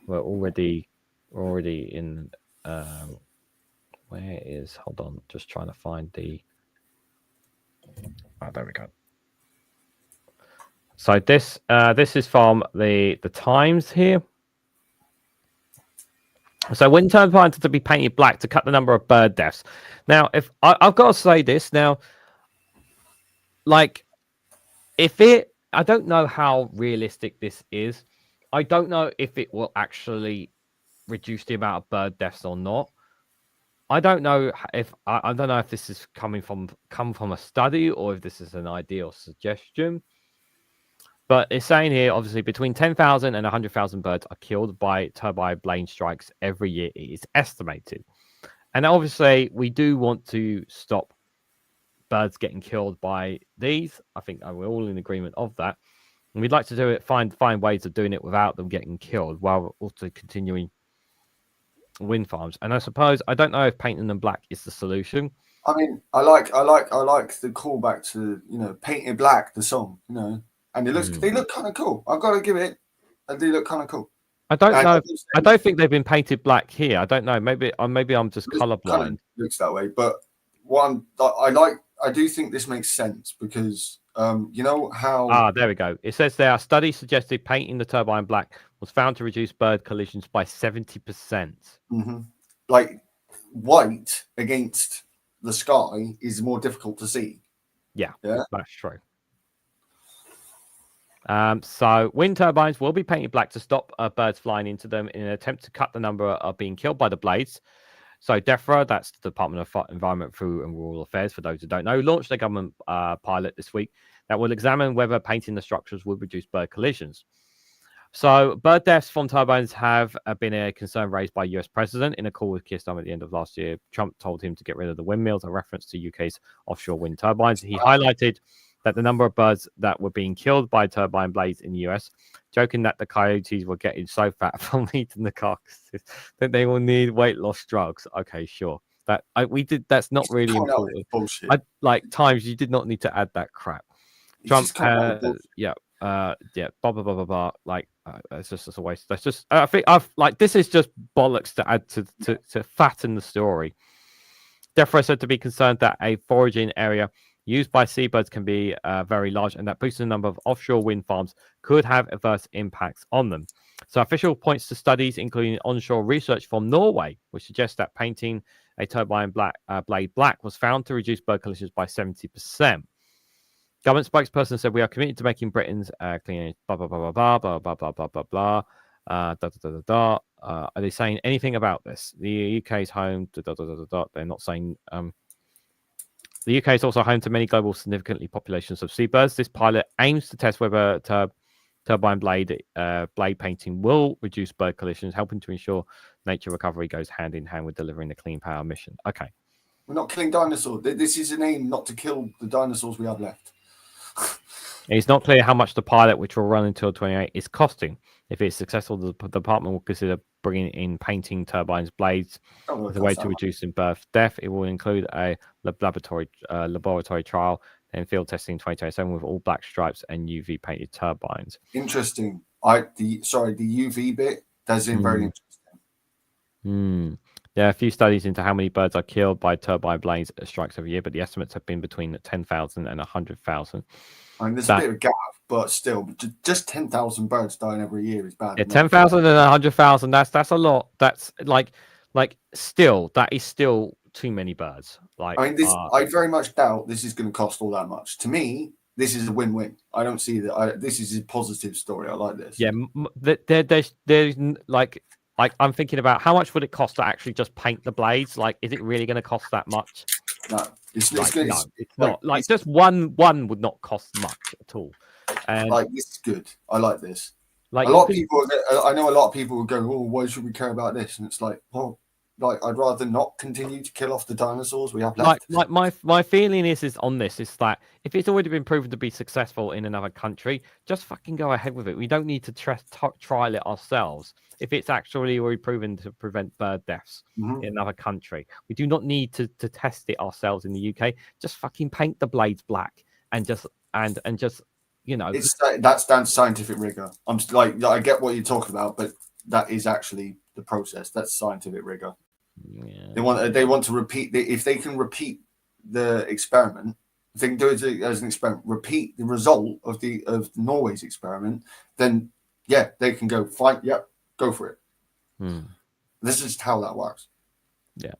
we're already in. Where is? Hold on, just trying to find the. Oh, there we go. So this is from the Times here. So wind turbines to be painted black to cut the number of bird deaths. Now, if I've got to say this now, like, I don't know how realistic this is. I don't know if it will actually reduce the amount of bird deaths or not. I don't know if this is come from a study or if this is an idea or suggestion. But it's saying here, obviously, between 10,000 and 100,000 birds are killed by turbine blade strikes every year. It is estimated. And obviously, we do want to stop birds getting killed by these. I think we're all in agreement of that. And we'd like to do it, find ways of doing it without them getting killed while also continuing wind farms. And I suppose, I don't know if painting them black is the solution. I mean, I like the callback to, Painted Black, the song, and they look kind of cool. I've got to give it. They look kind of cool. I don't know. I don't think they've been painted black here. I don't know. Maybe I'm just colorblind. Kind of looks that way, but I do think this makes sense because you know how. There we go. It says there, a study suggested painting the turbine black was found to reduce bird collisions by 70%. Mm-hmm. Like white against the sky is more difficult to see. Yeah, that's true. So wind turbines will be painted black to stop birds flying into them in an attempt to cut the number of being killed by the blades. So DEFRA, that's the Department of Environment, Food and Rural Affairs, for those who don't know, launched a government pilot this week that will examine whether painting the structures will reduce bird collisions. So bird deaths from turbines have been a concern raised by US President in a call with Keir Starmer at the end of last year. Trump told him to get rid of the windmills, a reference to UK's offshore wind turbines. He highlighted that the number of birds that were being killed by turbine blades in the US, joking that the coyotes were getting so fat from eating the carcasses that they will need weight loss drugs. Okay, sure. That's not really important. Times you did not need to add that crap. Trump, blah blah blah blah blah. It's just a waste. That's just. I think this is just bollocks to add to fatten the story. DEFRA said to be concerned that a foraging area used by seabirds can be very large, and that boosting the number of offshore wind farms could have adverse impacts on them. So official points to studies, including onshore research from Norway, which suggests that painting a turbine blade black was found to reduce bird collisions by 70%. Government spokesperson said, "We are committed to making Britain's clean." Blah blah blah blah blah blah blah blah blah blah. Are they saying anything about this? The UK is home. They're not saying. The UK is also home to many global significantly populations of seabirds. This pilot aims to test whether turbine blade painting will reduce bird collisions, helping to ensure nature recovery goes hand in hand with delivering the clean power mission. Okay. We're not killing dinosaurs. This is an aim not to kill the dinosaurs we have left. It's not clear how much the pilot, which will run until 2028, is costing. If it's successful, the department will consider bringing in painting turbines blades as a way to reduce birth death. It will include a laboratory trial and field testing in 2027 with all black stripes and UV painted turbines. Interesting. The UV bit does seem very interesting. There are a few studies into how many birds are killed by turbine blades strikes every year, but the estimates have been between 10,000 and 100,000. I mean, there's a bit of a gap, but still, just 10,000 birds dying every year is bad. Yeah, 10,000 and 100,000. That's a lot. That's still, that is still too many birds. Like, I mean, I very much doubt this is going to cost all that much. To me, this is a win-win. I don't see that. This is a positive story. I like this. Yeah, there's like I'm thinking about how much would it cost to actually just paint the blades? Like, is it really going to cost that much? No, it's not. Like, just one would not cost much at all. And like, this is good. I like this. Like, a lot of people, I know a lot of people will go, "Oh, why should we care about this?" And it's like, well, like, I'd rather not continue to kill off the dinosaurs we have left. Like my feeling is on this is that if it's already been proven to be successful in another country, just fucking go ahead with it. We don't need to trial it ourselves. If it's actually already proven to prevent bird deaths in another country, we do not need to test it ourselves in the UK. Just fucking paint the blades black and just you know, that's down to scientific rigor. I'm like, I get what you're talking about, but that is actually the process. That's scientific rigor. Yeah. They want to repeat if they can repeat the experiment, if they can do it as an experiment, repeat the result of Norway's experiment, then yeah, they can go fine. Yep, go for it. This is how that works. Yeah.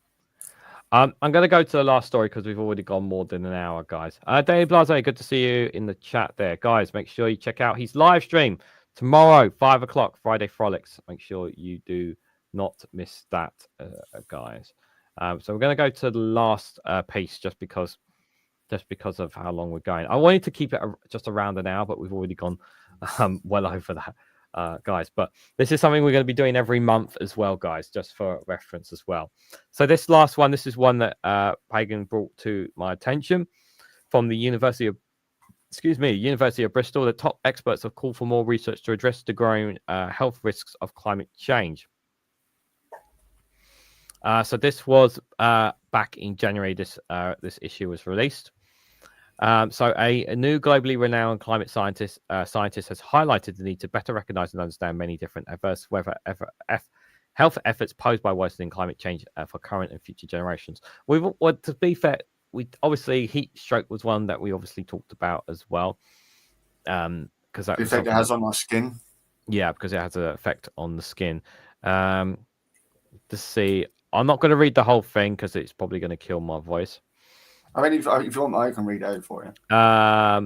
I'm going to go to the last story because we've already gone more than an hour, guys. Dave Blase, good to see you in the chat there. Guys, make sure you check out his live stream tomorrow, 5 o'clock, Friday Frolics. Make sure you do not miss that, guys. So we're going to go to the last piece just because of how long we're going. I wanted to keep it just around an hour, but we've already gone well over that. Guys, but this is something we're going to be doing every month as well, guys, just for reference as well. So this last one, this is one that Pagan brought to my attention from the University of Bristol. The top experts have called for more research to address the growing health risks of climate change. So this was back in January. This issue was released. So a new globally renowned climate scientist has highlighted the need to better recognize and understand many different adverse health efforts posed by worsening climate change for current and future generations. To be fair, we obviously heat stroke was one that we obviously talked about as well. Because that effect it has on our skin. Yeah, because it has an effect on the skin. To see, I'm not going to read the whole thing because it's probably going to kill my voice. I mean, if you want, I can read it out for you. Yeah,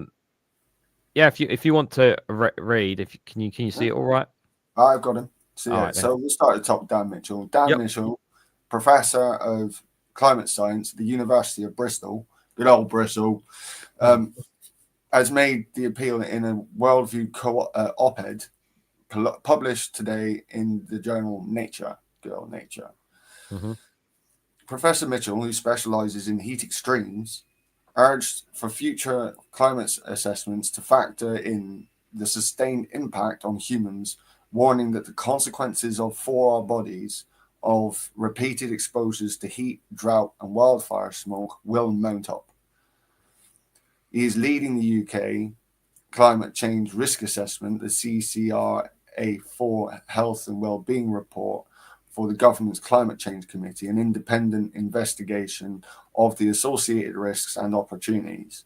if you want to read, can you see it all right? I've got him. So yeah, right, so we'll start at the top. Dan Mitchell. Dan Mitchell, professor of climate science at the University of Bristol, good old Bristol, has made the appeal in a worldview op-ed published today in the journal Nature. Good old Nature. Professor Mitchell, who specializes in heat extremes, urged for future climate assessments to factor in the sustained impact on humans, warning that the consequences for our bodies of repeated exposures to heat, drought, and wildfire smoke will mount up. He is leading the UK Climate Change Risk Assessment, the CCRA4 Health and Wellbeing Report, for the government's Climate Change Committee, an independent investigation of the associated risks and opportunities.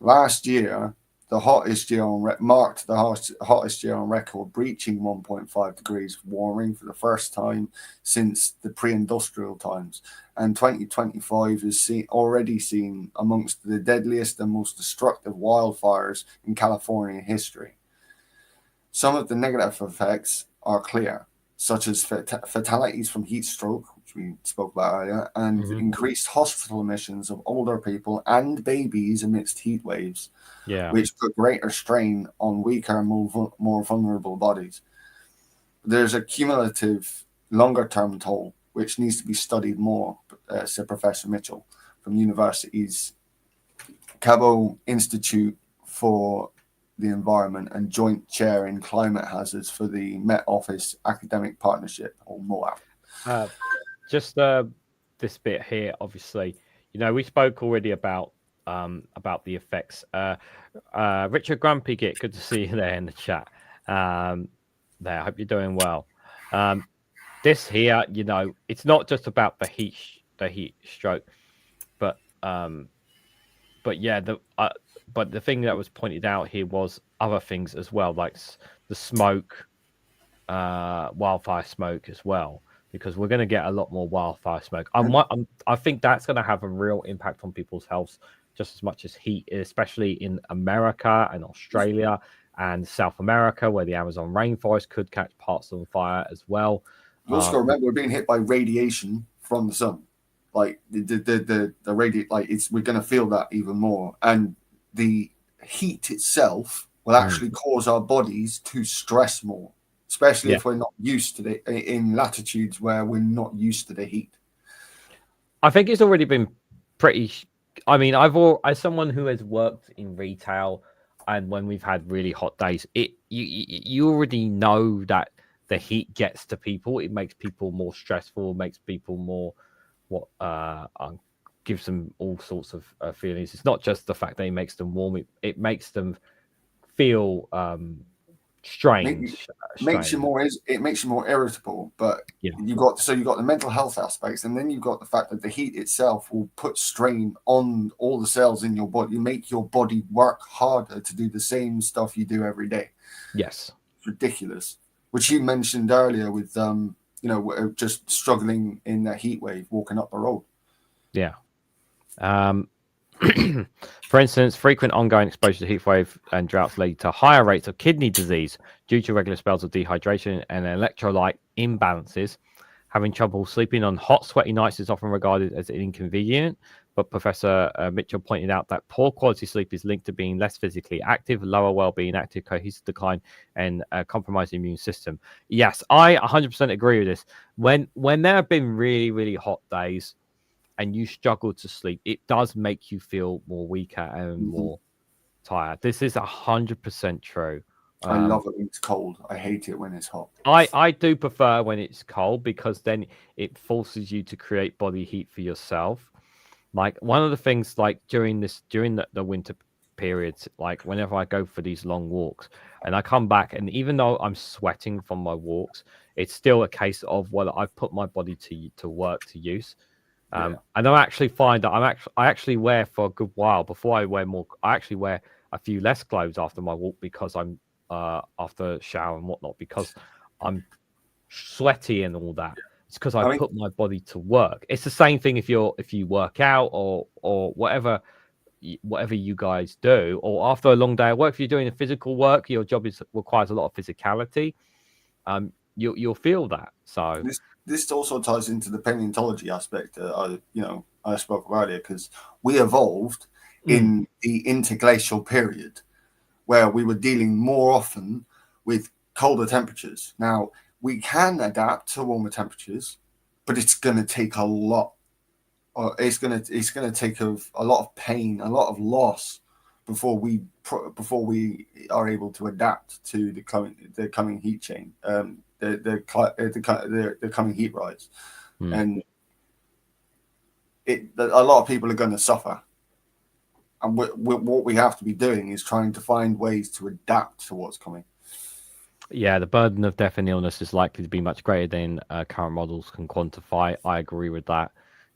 Last year, the hottest year on record, breaching 1.5 degrees warming for the first time since the pre-industrial times. And 2025 is already seen amongst the deadliest and most destructive wildfires in California history. Some of the negative effects are clear, such as fatalities from heat stroke, which we spoke about earlier, and increased hospital admissions of older people and babies amidst heat waves, which put greater strain on weaker and more vulnerable bodies. There's a cumulative longer-term toll, which needs to be studied more, said Professor Mitchell from University's Cabot Institute for the Environment and Joint Chair in Climate Hazards for the Met Office Academic Partnership, or MOAP. Just this bit here, obviously, we spoke already about the effects. Richard Grumpy Git, good to see you there in the chat. I hope you're doing well. This here, it's not just about the heat stroke, but yeah, but the thing that was pointed out here was other things as well, like the smoke, wildfire smoke as well. because we're going to get a lot more wildfire smoke. I think that's going to have a real impact on people's health just as much as heat, especially in America and Australia and South America, where the Amazon rainforest could catch parts on fire as well. You also got to remember we're being hit by radiation from the sun. Like the like we're going to feel that even more, and the heat itself will actually cause our bodies to stress more, especially if we're not used to in latitudes where we're not used to the heat. I think it's already been pretty. I mean, as someone who has worked in retail, and when we've had really hot days, you already know that the heat gets to people. It makes people more stressful. Makes people more gives them all sorts of feelings. It's not just the fact that it makes them warm. It makes them feel strange. Makes you more irritable. But you got the mental health aspects, and then you've got the fact that the heat itself will put strain on all the cells in your body. You make your body work harder to do the same stuff you do every day. Yes, it's ridiculous. Which you mentioned earlier with just struggling in that heat wave, walking up the road. Yeah. For instance, frequent ongoing exposure to heat wave and droughts lead to higher rates of kidney disease due to regular spells of dehydration and electrolyte imbalances. Having trouble sleeping on hot, sweaty nights is often regarded as inconvenient, but Professor Mitchell pointed out that poor quality sleep is linked to being less physically active, lower well-being, active cohesive decline, and compromised immune system. Yes, I 100% agree with this. When there have been really, really hot days, and you struggle to sleep, it does make you feel more weaker and more tired. This is 100% true. I love it when it's cold. I hate it when it's hot. I do prefer when it's cold because then it forces you to create body heat for yourself. Like one of the things, like during the winter periods, like whenever I go for these long walks and I come back, and even though I'm sweating from my walks, it's still a case of I've put my body to work, to use. And I actually find that I actually wear for a good while before I wear more. I actually wear a few less clothes after my walk because I'm after shower and whatnot, because I'm sweaty and all that. It's because I put my body to work. It's the same thing if you work out or whatever you guys do, or after a long day at work. If you're doing a physical work, your job requires a lot of physicality. You'll feel that. So this also ties into the paleontology aspect that I spoke about earlier, because we evolved in the interglacial period where we were dealing more often with colder temperatures. Now we can adapt to warmer temperatures, but it's going to take a lot. It's going to take a lot of pain, a lot of loss before we are able to adapt to the coming heat chain. The coming heat rise, and a lot of people are going to suffer. And what we have to be doing is trying to find ways to adapt to what's coming. Yeah, the burden of death and illness is likely to be much greater than current models can quantify. I agree with that.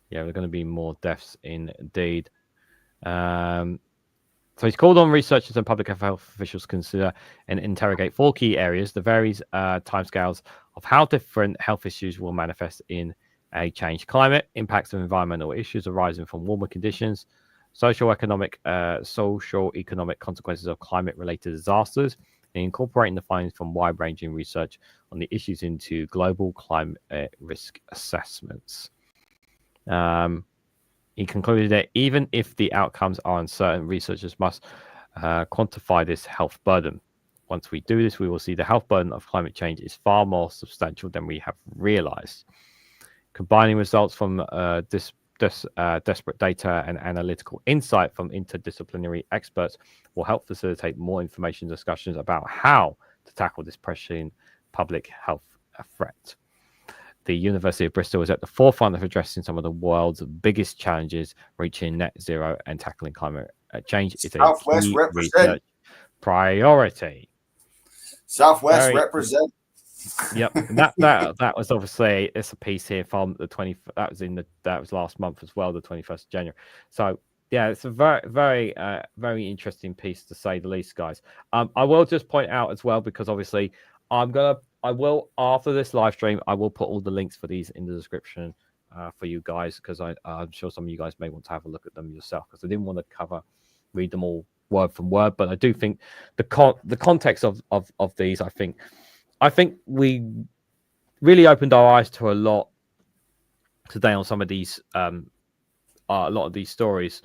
Yeah, there are going to be more deaths indeed. So he's called on researchers and public health officials to consider and interrogate 4 key areas: the various timescales of how different health issues will manifest in a changed climate, impacts of environmental issues arising from warmer conditions, socio-economic consequences of climate-related disasters, and incorporating the findings from wide-ranging research on the issues into global climate risk assessments. He concluded that even if the outcomes are uncertain, researchers must quantify this health burden. Once we do this, we will see the health burden of climate change is far more substantial than we have realized. Combining results from desperate data and analytical insight from interdisciplinary experts will help facilitate more information discussions about how to tackle this pressing public health threat. The University of Bristol is at the forefront of addressing some of the world's biggest challenges. Reaching net zero and tackling climate change is a key research priority. Southwest represent. Yep, and that was obviously, it's a piece here from the 20. That was last month as well, the 21st of January. So yeah, it's a very interesting piece to say the least, guys. I will just point out as well, because obviously I'm gonna I will after this live stream. I will put all the links for these in the description for you guys, because I'm sure some of you guys may want to have a look at them yourself, because I didn't want to read them all word from word. But I do think the context of these, I think we really opened our eyes to a lot today on some of these a lot of these stories,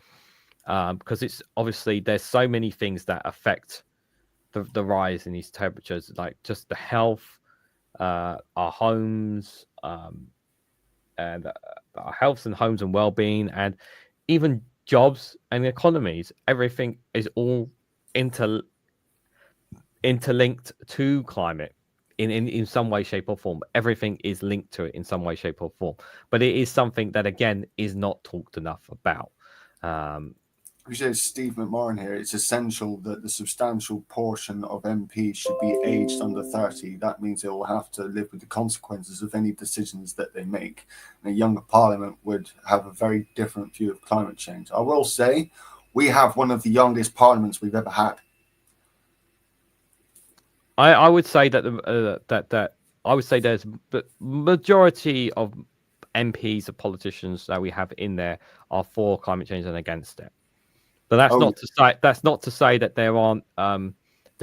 because it's obviously there's so many things that affect the rise in these temperatures, like just the health, our homes, and our health and homes and well-being, and even jobs and economies. Everything is all interlinked to climate in some way, shape, or form. Everything is linked to it in some way, shape, or form. But it is something that, again, is not talked enough about. We said Steve McMorrin here. It's essential that the substantial portion of MPs should be aged under 30. That means they will have to live with the consequences of any decisions that they make. And a younger parliament would have a very different view of climate change. I will say we have one of the youngest parliaments we've ever had. I would say that I would say there's the majority of MPs or politicians that we have in there are for climate change and against it. But that's not to say that there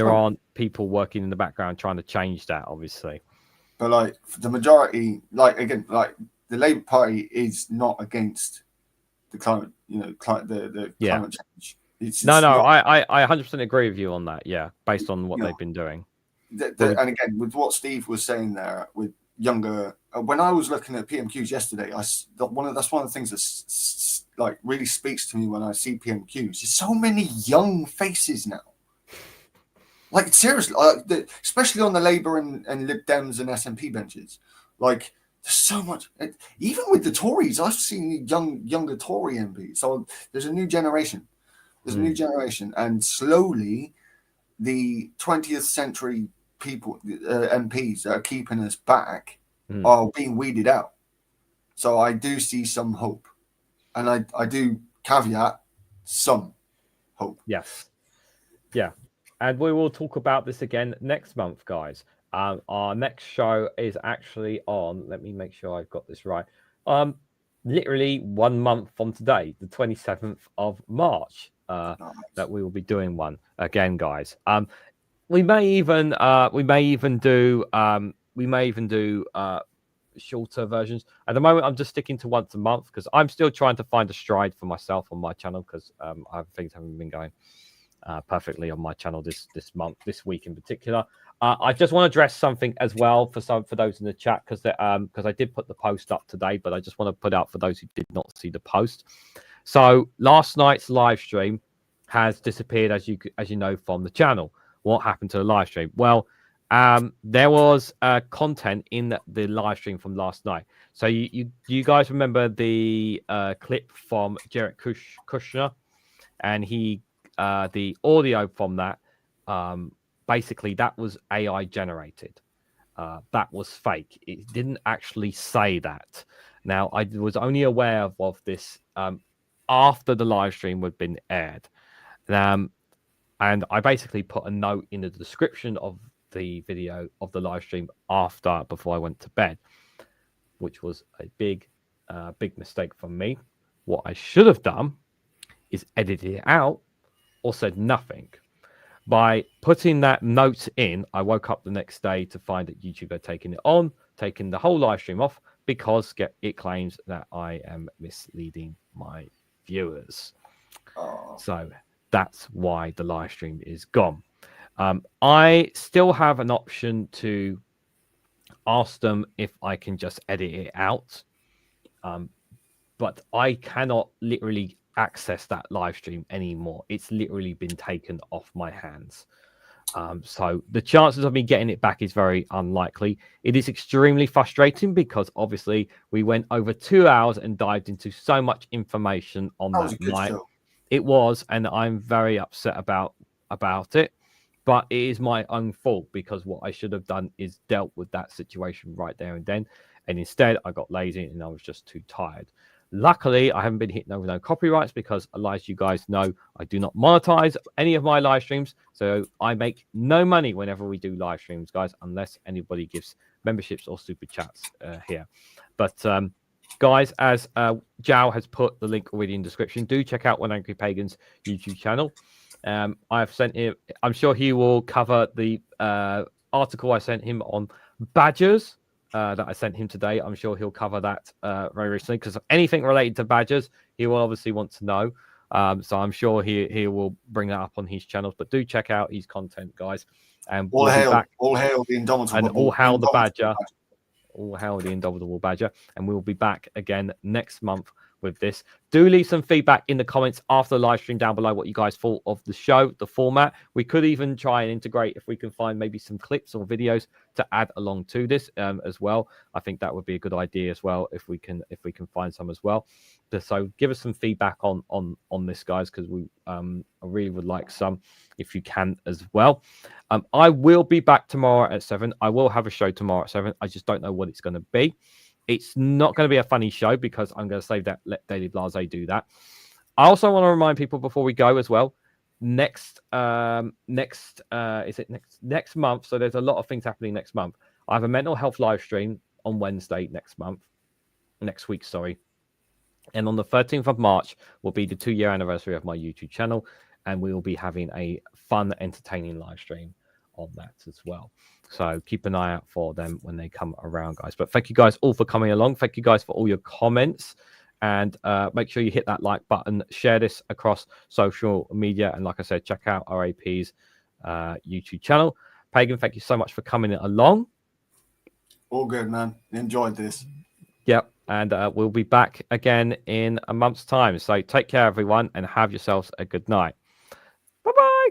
aren't people working in the background trying to change that, obviously. But like the majority, like again, like the Labour Party is not against the climate, the climate change. I 100% agree with you on that. Yeah, based on what they've been doing. And again, with what Steve was saying there, with younger, when I was looking at PMQs yesterday, that's one of the things that's like really speaks to me when I see PMQs. There's so many young faces now. Like seriously, especially on the Labour and Lib Dems and SNP benches. Like there's so much. Even with the Tories, I've seen younger Tory MPs. So there's a new generation. A new generation, and slowly, the 20th century people, MPs that are keeping us back, are being weeded out. So I do see some hope. And I do caveat some hope. Yes. Yeah. And we will talk about this again next month, guys. Our next show is actually on, let me make sure I've got this right. Literally 1 month from today, the 27th of March, that we will be doing one again, guys. We may even do shorter versions. At the moment, I'm just sticking to once a month because I'm still trying to find a stride for myself on my channel, because things haven't been going perfectly on my channel this this week in particular. I just want to address something as well for those in the chat, because I did put the post up today, but I just want to put out for those who did not see the post. So last night's live stream has disappeared, as you know, from the channel. What happened to the live stream? Well, there was content in the live stream from last night. So you guys remember the clip from Jared Kushner, and the audio from that, basically that was AI generated. That was fake. It didn't actually say that. Now, I was only aware of this after the live stream had been aired. And I basically put a note in the description of the video of the live stream before I went to bed, which was a big mistake from me. What I should have done is edited it out or said nothing. By putting that note in, I woke up the next day to find that YouTube had taken the whole live stream off, because it claims that I am misleading my viewers. So that's why the live stream is gone. I still have an option to ask them if I can just edit it out, but I cannot literally access that live stream anymore. It's literally been taken off my hands. So the chances of me getting it back is very unlikely. It is extremely frustrating, because obviously we went over 2 hours and dived into so much information on that night. It was, and I'm very upset about it. But it is my own fault, because what I should have done is dealt with that situation right there and then. And instead, I got lazy and I was just too tired. Luckily, I haven't been hitting over no copyrights because, as you guys know, I do not monetize any of my live streams. So I make no money whenever we do live streams, guys, unless anybody gives memberships or super chats here. But guys, as Jao has put the link already in the description, do check out One Angry Pagan's YouTube channel. I've sent him, I'm sure he will cover the article I sent him on badgers. That I sent him today. I'm sure he'll cover that very recently because anything related to badgers, he will obviously want to know. So I'm sure he will bring that up on his channels. But do check out his content, guys. And all we'll hail, be back. all hail the indomitable, And all hail the badger. All hail the indomitable badger. And we'll be back again next month with this. Do leave some feedback in the comments after the live stream down below what you guys thought of the show, the format. We could even try and integrate if we can find maybe some clips or videos to add along to this as well. I think that would be a good idea as well if we can find some as well. So give us some feedback on this, guys, because we I really would like some if you can as well. I will be back tomorrow at 7. I will have a show tomorrow at 7. I just don't know what it's going to be. It's not going to be a funny show because I'm going to save that, let Daily Blase do that. I also want to remind people before we go as well, next month, so there's a lot of things happening next month. I have a mental health live stream on Wednesday next week, sorry. And on the 13th of March will be the 2-year anniversary of my YouTube channel, and we will be having a fun, entertaining live stream on that as well. So keep an eye out for them when they come around, guys. But thank you guys all for coming along. Thank you guys for all your comments. And make sure you hit that like button, share this across social media. And like I said, check out RAP's YouTube channel. Pagan, thank you so much for coming along. All good, man. Enjoyed this. Yep. And we'll be back again in a month's time. So take care, everyone, and have yourselves a good night. Bye-bye.